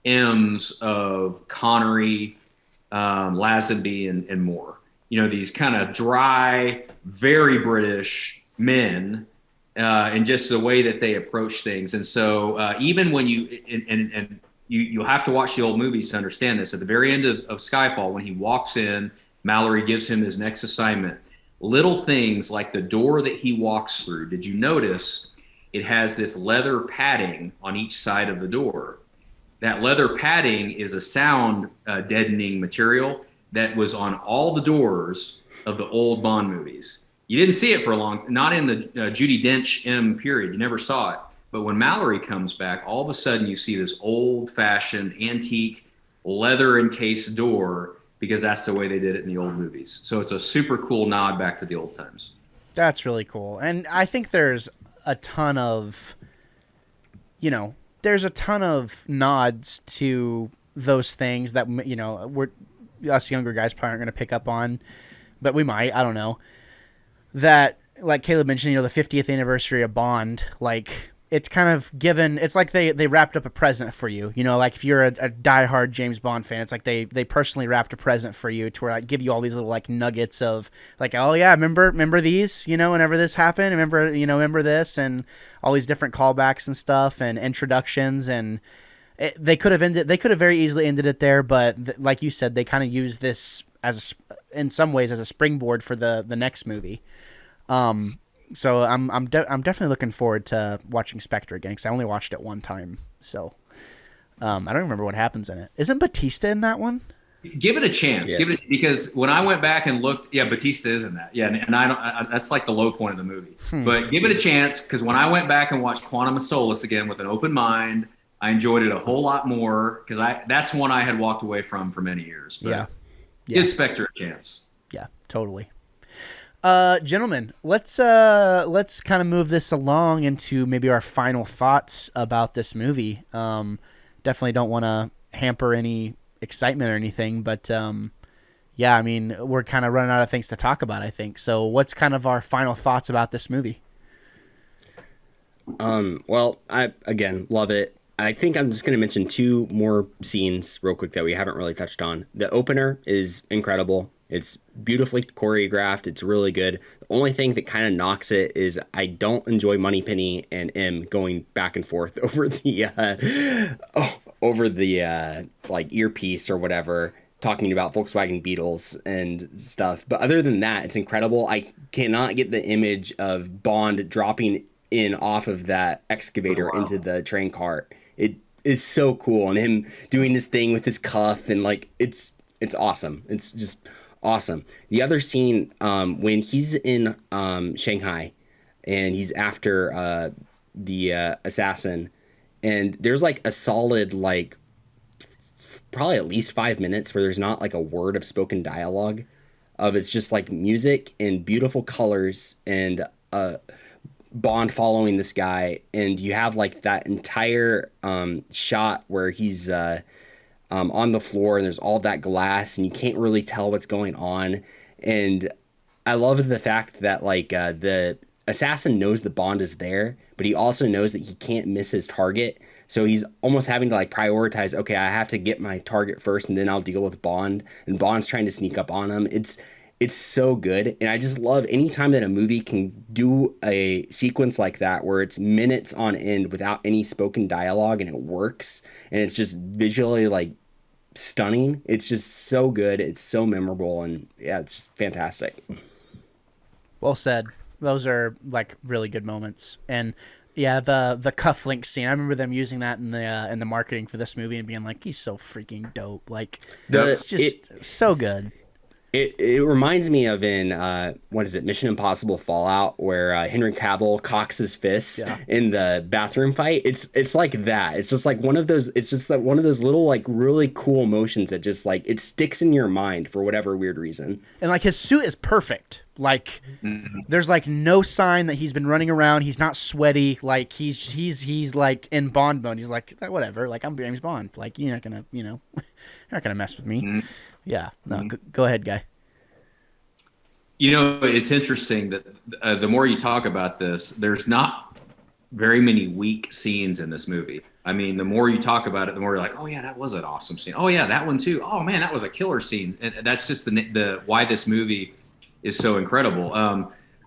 M's of Connery, Lazenby, and Moore. These kind of dry, very British men, and just the way that they approach things. And so even when you'll have to watch the old movies to understand this. At the very end of Skyfall, when he walks in, Mallory gives him his next assignment. Little things like the door that he walks through. Did you notice it has this leather padding on each side of the door? That leather padding is a sound deadening material that was on all the doors of the old Bond movies. You didn't see it for not in the Judi Dench M period. You never saw it. But when Mallory comes back, all of a sudden you see this old-fashioned, antique, leather-encased door, because that's the way they did it in the old movies. So it's a super cool nod back to the old times. That's really cool. And I think there's a ton of, nods to those things that, us younger guys probably aren't going to pick up on, but we might, I don't know. That, like Caleb mentioned, the 50th anniversary of Bond, like, it's kind of given. It's like they wrapped up a present for you. You know, like if you're a diehard James Bond fan, it's like they personally wrapped a present for you to where like give you all these little like nuggets of like, oh yeah, remember these, you know, whenever this happened, remember this, and all these different callbacks and stuff and introductions, and they could have very easily ended it there, but like you said, they kind of used this as in some ways as a springboard for the next movie. So I'm definitely looking forward to watching Spectre again, because I only watched it one time. So I don't remember what happens in it. Isn't Batista in that one? Give it a chance. Yes. Give it, because when I went back and looked, yeah, Batista is in that. Yeah, and that's like the low point of the movie. But give it a chance, because when I went back and watched Quantum of Solace again with an open mind, I enjoyed it a whole lot more, because that's one I had walked away from for many years. But Yeah. give Spectre a chance. Yeah, totally. Gentlemen, let's kind of move this along into maybe our final thoughts about this movie. Definitely don't want to hamper any excitement or anything, but yeah, I mean, we're kind of running out of things to talk about, I think. So what's kind of our final thoughts about this movie? Well, I, again, love it. I think I'm just going to mention two more scenes real quick that we haven't really touched on. The opener is incredible. It's beautifully choreographed. It's really good. The only thing that kind of knocks it is I don't enjoy Moneypenny and M going back and forth over the like earpiece or whatever, talking about Volkswagen Beetles and stuff. But other than that, it's incredible. I cannot get the image of Bond dropping in off of that excavator into the train cart. It is so cool, and him doing this thing with his cuff, and like it's awesome. It's just awesome. The other scene, when he's in Shanghai and he's after the assassin, and there's like a solid like probably at least 5 minutes where there's not like a word of spoken dialogue, of it's just like music and beautiful colors and Bond following this guy, and you have like that entire shot where he's on the floor and there's all that glass and you can't really tell what's going on. And I love the fact that like the assassin knows that Bond is there, but he also knows that he can't miss his target. So he's almost having to like prioritize, okay, I have to get my target first and then I'll deal with Bond. And Bond's trying to sneak up on him. It's so good. And I just love any time that a movie can do a sequence like that where it's minutes on end without any spoken dialogue and it works. And it's just visually like stunning. It's just so good. It's so memorable. And yeah, it's just fantastic. Well said. Those are like really good moments. And yeah, the cufflink scene, I remember them using that in the marketing for this movie and being like, he's so freaking dope. Like it's just so good. It reminds me of in what is it, Mission Impossible Fallout, where Henry Cavill cocks his fists in the bathroom fight. It's like that. It's just like one of those. It's just like one of those little like really cool emotions that just like it sticks in your mind for whatever weird reason. And like his suit is perfect. Like there's like no sign that he's been running around. He's not sweaty. Like he's like in Bond mode. He's like whatever. Like I'm James Bond. Like you're not gonna you're not gonna mess with me. Yeah, no, go ahead, Guy. You know, it's interesting that the more you talk about this, there's not very many weak scenes in this movie. I mean, the more you talk about it, the more you're like, oh yeah, that was an awesome scene. Oh yeah, that one too. Oh man, that was a killer scene. And that's just the why this movie is so incredible.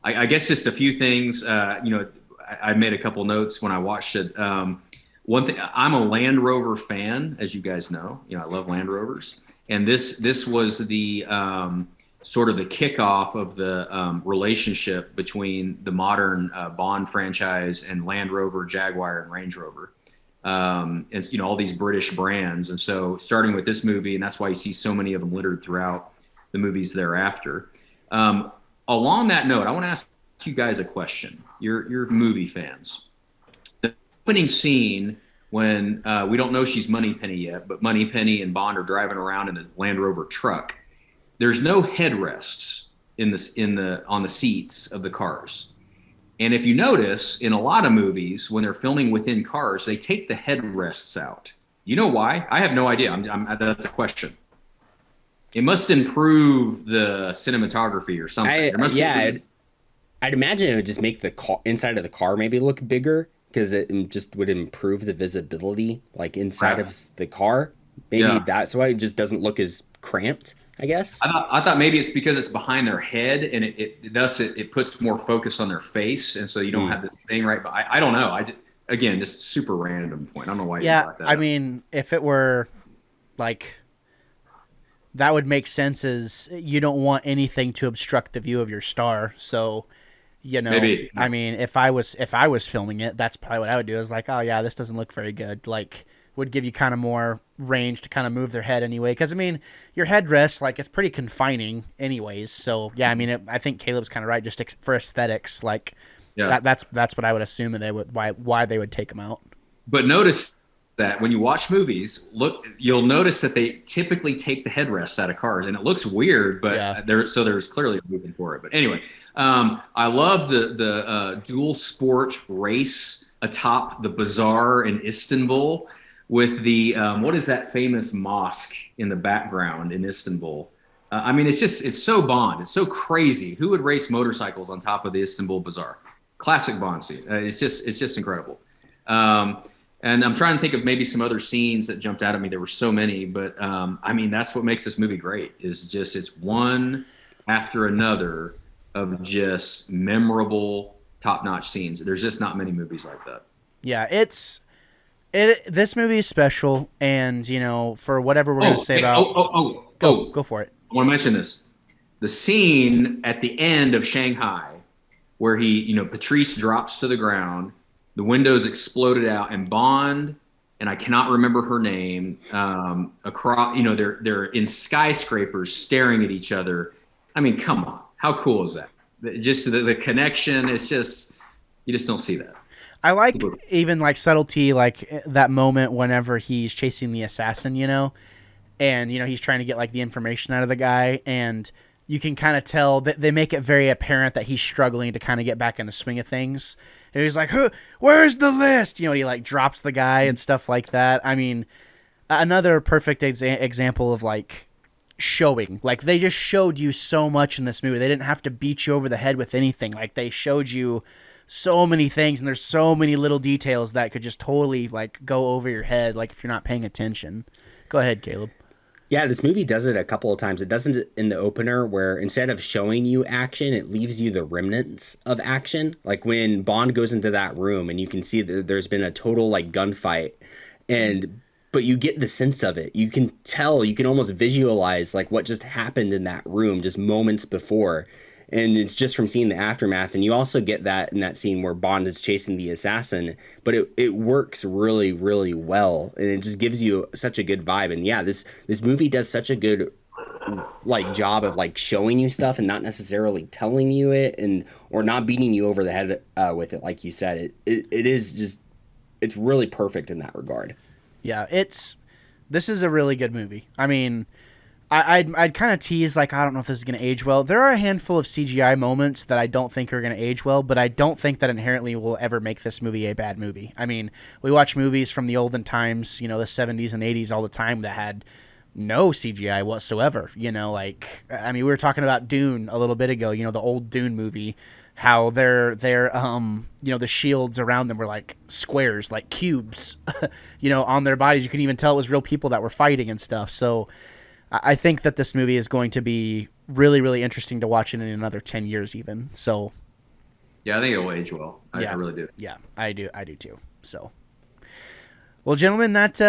I guess just a few things. I made a couple notes when I watched it. One thing, I'm a Land Rover fan, as you guys know. I love Land Rovers. And this was the sort of the kickoff of the relationship between the modern Bond franchise and Land Rover, Jaguar, and Range Rover. And all these British brands. And so starting with this movie, and that's why you see so many of them littered throughout the movies thereafter. Along that note, I want to ask you guys a question. You're movie fans. The opening scene, when we don't know she's Moneypenny yet, but Moneypenny and Bond are driving around in the Land Rover truck. There's no headrests on the seats of the cars. And if you notice, in a lot of movies, when they're filming within cars, they take the headrests out. You know why? I have no idea. That's a question. It must improve the cinematography or something. I'd imagine it would just make the car, inside of the car maybe look bigger. because it just would improve the visibility, like inside Right. of the car. Maybe Yeah. that's why it just doesn't look as cramped, I guess. I thought maybe it's because it's behind their head and it puts more focus on their face. And so you don't Mm. have this thing right. But I don't know. Again, just super random point. I don't know why you Yeah, brought that I up. mean, if it were like that would make sense as you don't want anything to obstruct the view of your star. So, Maybe. I mean, if I was filming it, that's probably what I would do. Is like, oh yeah, this doesn't look very good. Like, would give you kind of more range to kind of move their head anyway. Because I mean, your headrest, like, it's pretty confining anyways. So yeah, I mean, I think Caleb's kind of right. Just for aesthetics, like Yeah. that's what I would assume, and they would why they would take them out. But notice that when you watch movies, you'll notice that they typically take the headrests out of cars, and it looks weird, but Yeah. there's clearly a reason for it. But anyway, I love the dual sport race atop the bazaar in Istanbul with the what is that famous mosque in the background in Istanbul? I mean, it's so Bond. It's so crazy. Who would race motorcycles on top of the Istanbul bazaar? Classic Bond scene. It's just incredible. Um, and I'm trying to think of maybe some other scenes that jumped out at me. There were so many, but I mean, that's what makes this movie great. Is just it's one after another of just memorable, top-notch scenes. There's just not many movies like that. Yeah, this movie is special, and for whatever we're gonna say Hey, about go for it. I want to mention this. The scene at the end of Shanghai, where Patrice drops to the ground, the windows exploded out, and Bond, and I cannot remember her name, across, they're in skyscrapers staring at each other. I mean, come on, how cool is that? Just the connection. It's just you just don't see that. I like even like subtlety, like that moment whenever he's chasing the assassin, and he's trying to get like the information out of the guy, and you can kind of tell that they make it very apparent that he's struggling to kind of get back in the swing of things. And he's like, "Where's the list?" He like drops the guy and stuff like that. I mean, another perfect example of like showing. Like they just showed you so much in this movie. They didn't have to beat you over the head with anything. Like they showed you so many things, and there's so many little details that could just totally like go over your head, like if you're not paying attention. Go ahead, Caleb. Yeah, this movie does it a couple of times. It doesn't in the opener where instead of showing you action, it leaves you the remnants of action. Like when Bond goes into that room and you can see that there's been a total like gunfight, but you get the sense of it. You can tell, you can almost visualize like what just happened in that room just moments before. And it's just from seeing the aftermath. And you also get that in that scene where Bond is chasing the assassin, but it works really, really well. And it just gives you such a good vibe. And yeah, this movie does such a good like job of like showing you stuff and not necessarily telling you it or not beating you over the head with it. Like you said, it is just, it's really perfect in that regard. Yeah, this is a really good movie. I mean, I'd kind of tease like I don't know if this is going to age well. There are a handful of CGI moments that I don't think are going to age well, but I don't think that inherently will ever make this movie a bad movie. I mean, we watch movies from the olden times, the 70s and 80s all the time that had no CGI whatsoever. Like I mean, we were talking about Dune a little bit ago. The old Dune movie, how their the shields around them were like squares, like cubes, on their bodies. You couldn't even tell it was real people that were fighting and stuff. So I think that this movie is going to be really, really interesting to watch in another 10 years even. So Yeah, I think it'll age well. I yeah, really do. Yeah, I do too. So, well, gentlemen, that's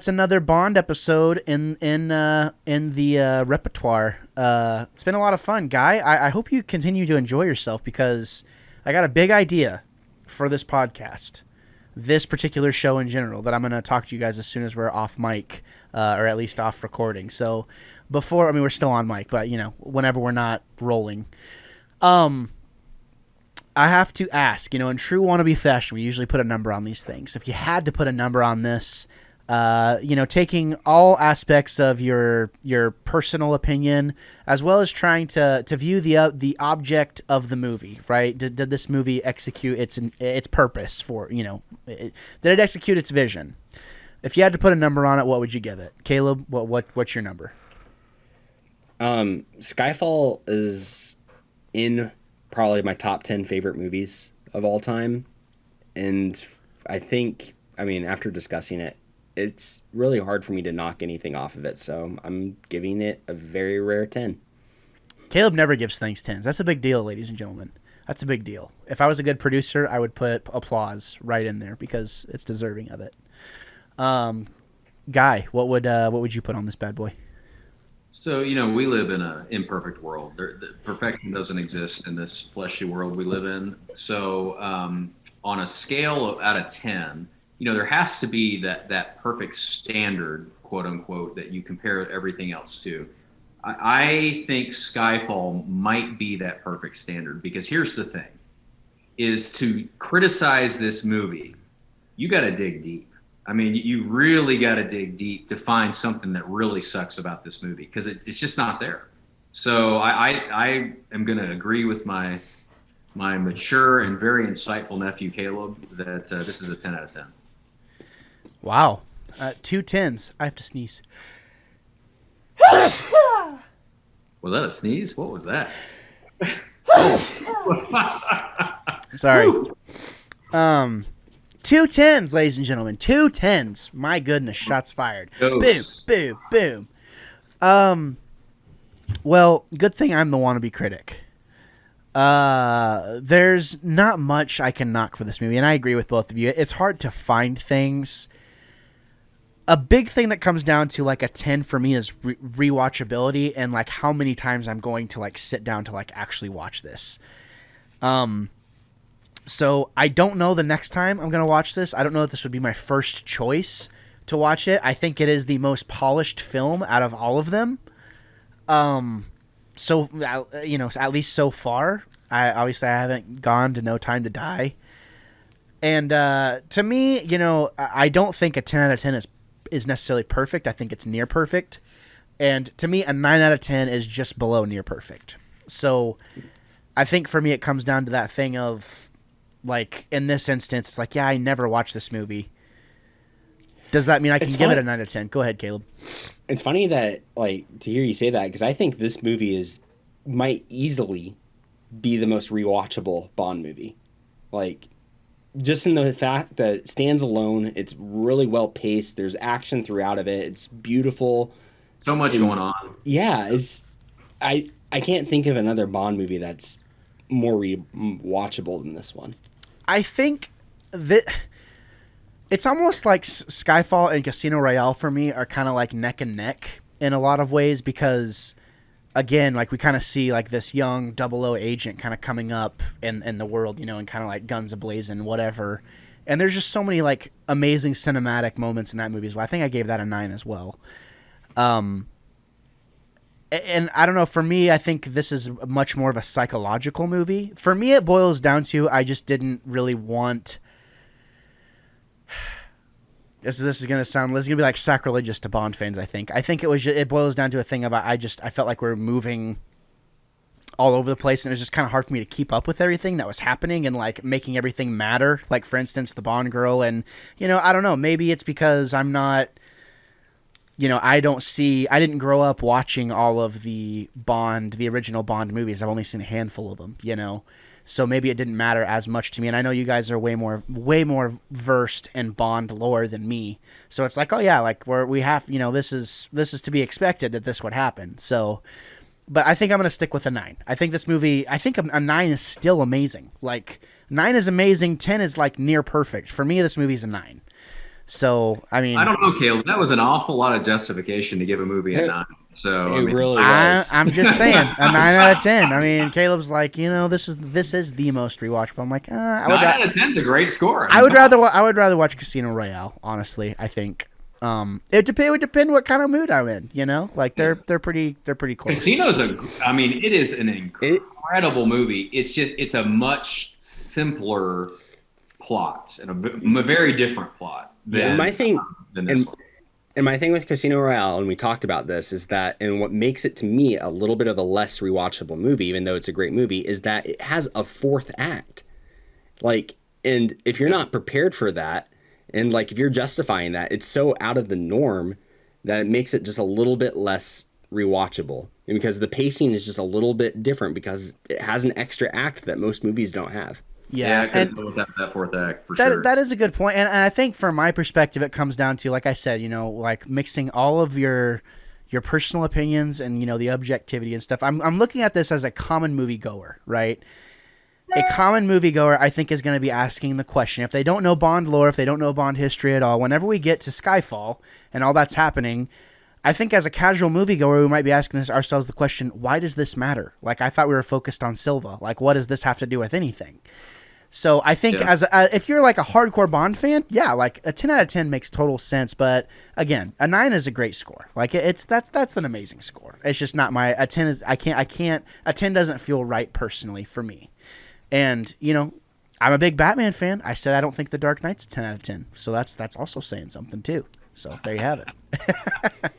another Bond episode in the repertoire. It's been a lot of fun, Guy. I hope you continue to enjoy yourself because I got a big idea for this podcast, this particular show in general, that I'm going to talk to you guys as soon as we're off mic, or at least off recording. So we're still on mic, but whenever we're not rolling, I have to ask, in true wannabe fashion, we usually put a number on these things. If you had to put a number on this, taking all aspects of your personal opinion, as well as trying to view the object of the movie, right? Did this movie execute its purpose for, did it execute its vision? If you had to put a number on it, what would you give it? Caleb, what's your number? Skyfall is in probably my top 10 favorite movies of all time. And I think, I mean, after discussing it, it's really hard for me to knock anything off of it. So I'm giving it a very rare 10. Caleb never gives things 10s. That's a big deal, ladies and gentlemen. That's a big deal. If I was a good producer, I would put applause right in there because it's deserving of it. Guy, what would you put on this bad boy? So, we live in an imperfect world. Perfection doesn't exist in this fleshy world we live in. So, on a scale of out of 10, there has to be that perfect standard, quote unquote, that you compare everything else to. I think Skyfall might be that perfect standard because here's the thing, is to criticize this movie, you got to dig deep. I mean, you really got to dig deep to find something that really sucks about this movie because it's just not there. So I am going to agree with my mature and very insightful nephew Caleb that this is a 10 out of 10. Wow, 2 10s. I have to sneeze. Was that a sneeze? What was that? Sorry. 2 10s, ladies and gentlemen. 2 10s. My goodness, shots fired. Ghosts. Boom, boom, boom. Well, good thing I'm the wannabe critic. There's not much I can knock for this movie, and I agree with both of you. It's hard to find things. A big thing that comes down to like a 10 for me is rewatchability and like how many times I'm going to like sit down to like actually watch this. So I don't know the next time I'm going to watch this. I don't know if this would be my first choice to watch it. I think it is the most polished film out of all of them. So, at least so far, I haven't gone to No Time to Die. And, to me, I don't think a 10 out of 10 is necessarily perfect. I think it's near perfect. And to me, a 9 out of 10 is just below near perfect. So I think for me, it comes down to that thing of, like, in this instance, it's like, yeah, I never watched this movie. Does that mean I can give it a 9 out of 10? Go ahead, Caleb. It's funny that, like, to hear you say that, because I think this movie might easily be the most rewatchable Bond movie. Like, just in the fact that it stands alone, it's really well paced, there's action throughout of it, it's beautiful. So much going on. Yeah, I can't think of another Bond movie that's more watchable than this one. I think that it's almost like Skyfall and Casino Royale for me are kind of like neck and neck in a lot of ways because, again, like we kind of see like this young 00 agent kind of coming up in the world, and kind of like guns ablazing, whatever. And there's just so many like amazing cinematic moments in that movie as well. I think I gave that a 9 as well. And I don't know, for me, I think this is much more of a psychological movie. For me, it boils down to I just didn't really want... This is going to be like sacrilegious to Bond fans, I think. I think it boils down to a thing about I felt like we were moving all over the place, and it was just kind of hard for me to keep up with everything that was happening and like making everything matter. Like, for instance, the Bond girl, and, I don't know, maybe it's because I'm not... I didn't grow up watching all of the original Bond movies. I've only seen a handful of them, So maybe it didn't matter as much to me. And I know you guys are way more versed in Bond lore than me. So it's like, oh yeah, like we have, this is to be expected that this would happen. So, but I think I'm going to stick with a 9. I think this movie, a 9 is still amazing. Like 9 is amazing. 10 is like near perfect. For me, this movie is a 9. So, I mean... I don't know, Caleb. That was an awful lot of justification to give a movie a 9. So, really was. I'm just saying, a 9 out of 10. I mean, Caleb's like, this is the most rewatchable. I'm like, 9 out of 10 is a great score. I would rather watch Casino Royale, honestly, I think. It would depend what kind of mood I'm in, Like, they're pretty close. Casino's it is an incredible movie. It's a much simpler plot and a very different plot. And my thing with Casino Royale, and we talked about this, is that, and what makes it to me a little bit of a less rewatchable movie, even though it's a great movie, is that it has a 4th act. Like, and if you're not prepared for that, and like if you're justifying that, it's so out of the norm that it makes it just a little bit less rewatchable. And because the pacing is just a little bit different because it has an extra act that most movies don't have. Yeah, I And couldn't go without that fourth act for that sure. that is a good point, and I think from my perspective, it comes down to, like I said, like mixing all of your personal opinions and the objectivity and stuff. I'm looking at this as a common moviegoer, right? A common moviegoer, I think, is going to be asking the question, if they don't know Bond lore, if they don't know Bond history at all, whenever we get to Skyfall and all that's happening, I think as a casual moviegoer, we might be asking ourselves the question, why does this matter? Like, I thought we were focused on Silva. Like, what does this have to do with anything? So I think if you're like a hardcore Bond fan, yeah, like a 10 out of 10 makes total sense. But again, a 9 is a great score. Like that's an amazing score. It's just not a 10 is, I can't, a 10 doesn't feel right personally for me. And I'm a big Batman fan. I said I don't think The Dark Knight's a 10 out of 10. So that's also saying something too. So there you have it.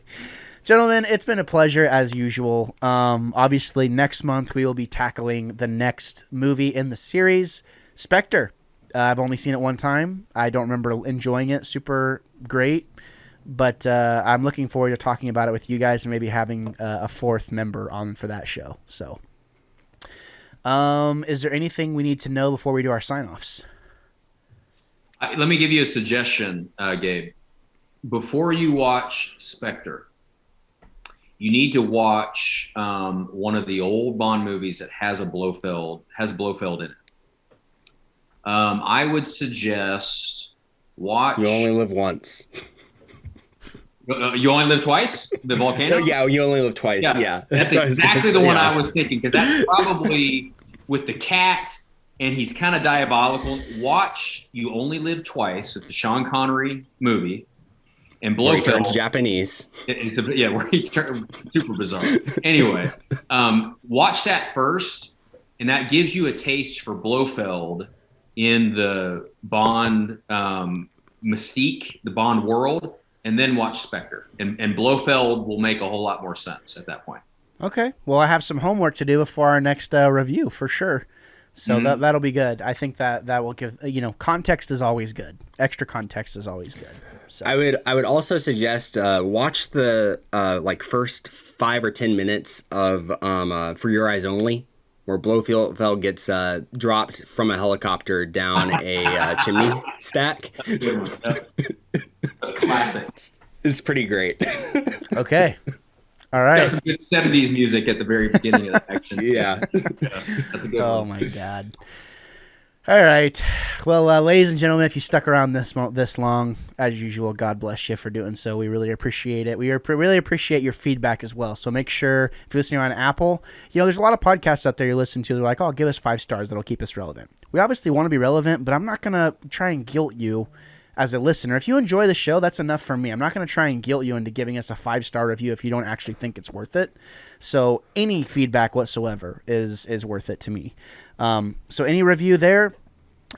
Gentlemen, it's been a pleasure as usual. Obviously next month we will be tackling the next movie in the series, Spectre. I've only seen it one time. I don't remember enjoying it super great, but I'm looking forward to talking about it with you guys and maybe having a fourth member on for that show. So, is there anything we need to know before we do our sign-offs? Let me give you a suggestion, Gabe. Before you watch Spectre, you need to watch one of the old Bond movies that has Blofeld in it. I would suggest watch. You only live once. You only live twice? The volcano? Yeah, you only live twice. Yeah. That's exactly the one I was thinking, because that's probably with the cat, and he's kind of diabolical. Watch You Only Live Twice. It's a Sean Connery movie. And Blofeld. Where he turns Japanese. Where he turns super bizarre. Anyway, watch that first, and that gives you a taste for Blofeld in the Bond mystique, the Bond world, and then watch Spectre. And Blofeld will make a whole lot more sense at that point. Okay. Well, I have some homework to do before our next review for sure. So that'll be good. I think that will give, context is always good. Extra context is always good. So I would also suggest watch the first 5 or 10 minutes of For Your Eyes Only, where Blofeld gets dropped from a helicopter down a chimney stack. Classic. It's pretty great. Okay. All right. It's got some good 70s music at the very beginning of the action. Yeah. That's a good Oh one. my God. All right. Well, ladies and gentlemen, if you stuck around this long, as usual, God bless you for doing so. We really appreciate it. We really appreciate your feedback as well. So make sure, if you're listening on Apple, there's a lot of podcasts out there you listen to. They're like, oh, give us 5 stars. That'll keep us relevant. We obviously want to be relevant, but I'm not going to try and guilt you as a listener. If you enjoy the show, that's enough for me. I'm not going to try and guilt you into giving us a 5-star review if you don't actually think it's worth it. So any feedback whatsoever is worth it to me. So any review there.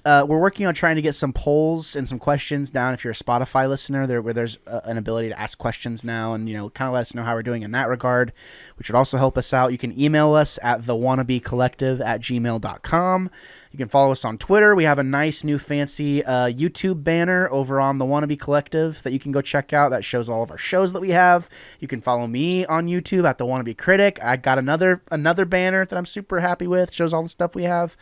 We're working on trying to get some polls and some questions down. If you're a Spotify listener, where there's an ability to ask questions now, and kind of let us know how we're doing in that regard, which would also help us out. You can email us at thewannabecollective@gmail.com. You can follow us on Twitter. We have a nice new fancy YouTube banner over on the Wannabe Collective that you can go check out. That shows all of our shows that we have. You can follow me on YouTube at the Wannabe Critic. I got another banner that I'm super happy with. Shows all the stuff we have.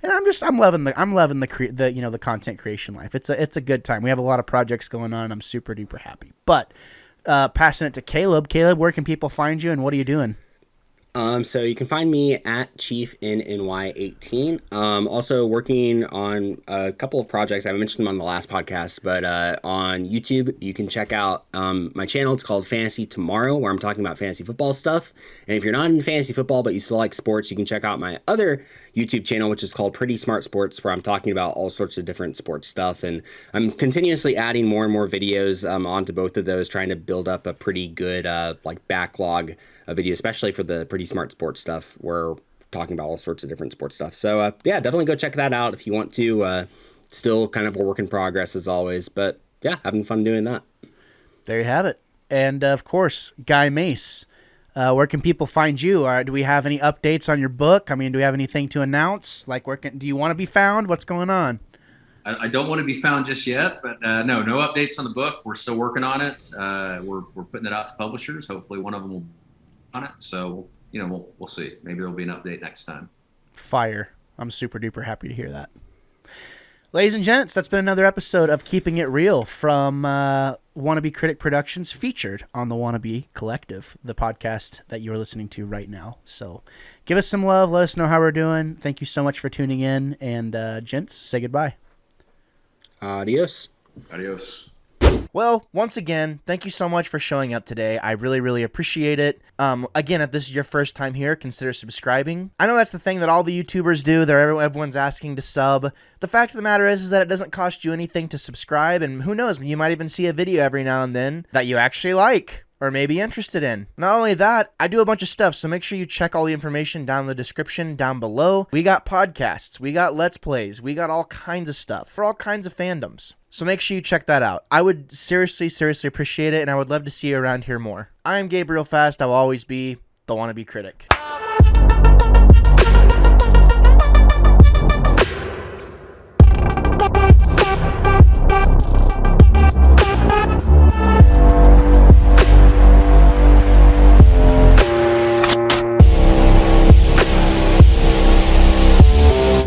And I'm loving the content creation life. It's a good time. We have a lot of projects going on, and I'm super duper happy. But passing it to Caleb. Caleb, where can people find you, and what are you doing? So you can find me at ChiefNNY18. Also working on a couple of projects. I mentioned them on the last podcast, but on YouTube, you can check out my channel. It's called Fantasy Tomorrow, where I'm talking about fantasy football stuff. And if you're not in fantasy football, but you still like sports, you can check out my other YouTube channel, which is called Pretty Smart Sports, where I'm talking about all sorts of different sports stuff. And I'm continuously adding more and more videos onto both of those, trying to build up a pretty good backlog of video, especially for the Pretty Smart Sports stuff. We're talking about all sorts of different sports stuff. So yeah, definitely go check that out if you want to. Still kind of a work in progress as always, but yeah, having fun doing that. There you have it. And of course, Guy Mace. Where can people find you? Do we have any updates on your book? I mean, do we have anything to announce? Like, do you want to be found? What's going on? I don't want to be found just yet, but no updates on the book. We're still working on it. We're putting it out to publishers. Hopefully one of them will be on it. So, we'll see. Maybe there'll be an update next time. Fire. I'm super duper happy to hear that. Ladies and gents, that's been another episode of Keeping It Real from Wannabe Critic Productions, featured on the Wannabe Collective, the podcast that you're listening to right now. So give us some love. Let us know how we're doing. Thank you so much for tuning in. And gents, say goodbye. Adios. Adios. Well, once again, thank you so much for showing up today. I really, really appreciate it. Again, if this is your first time here, consider subscribing. I know that's the thing that all the YouTubers do. Everyone's asking to sub. The fact of the matter is that it doesn't cost you anything to subscribe, and who knows, you might even see a video every now and then that you actually like or may be interested in. Not only that, I do a bunch of stuff, so make sure you check all the information down in the description down below. We got podcasts, we got Let's Plays, we got all kinds of stuff for all kinds of fandoms. So make sure you check that out. I would seriously, seriously appreciate it, and I would love to see you around here more. I am Gabriel Fast. I will always be the Wannabe Critic.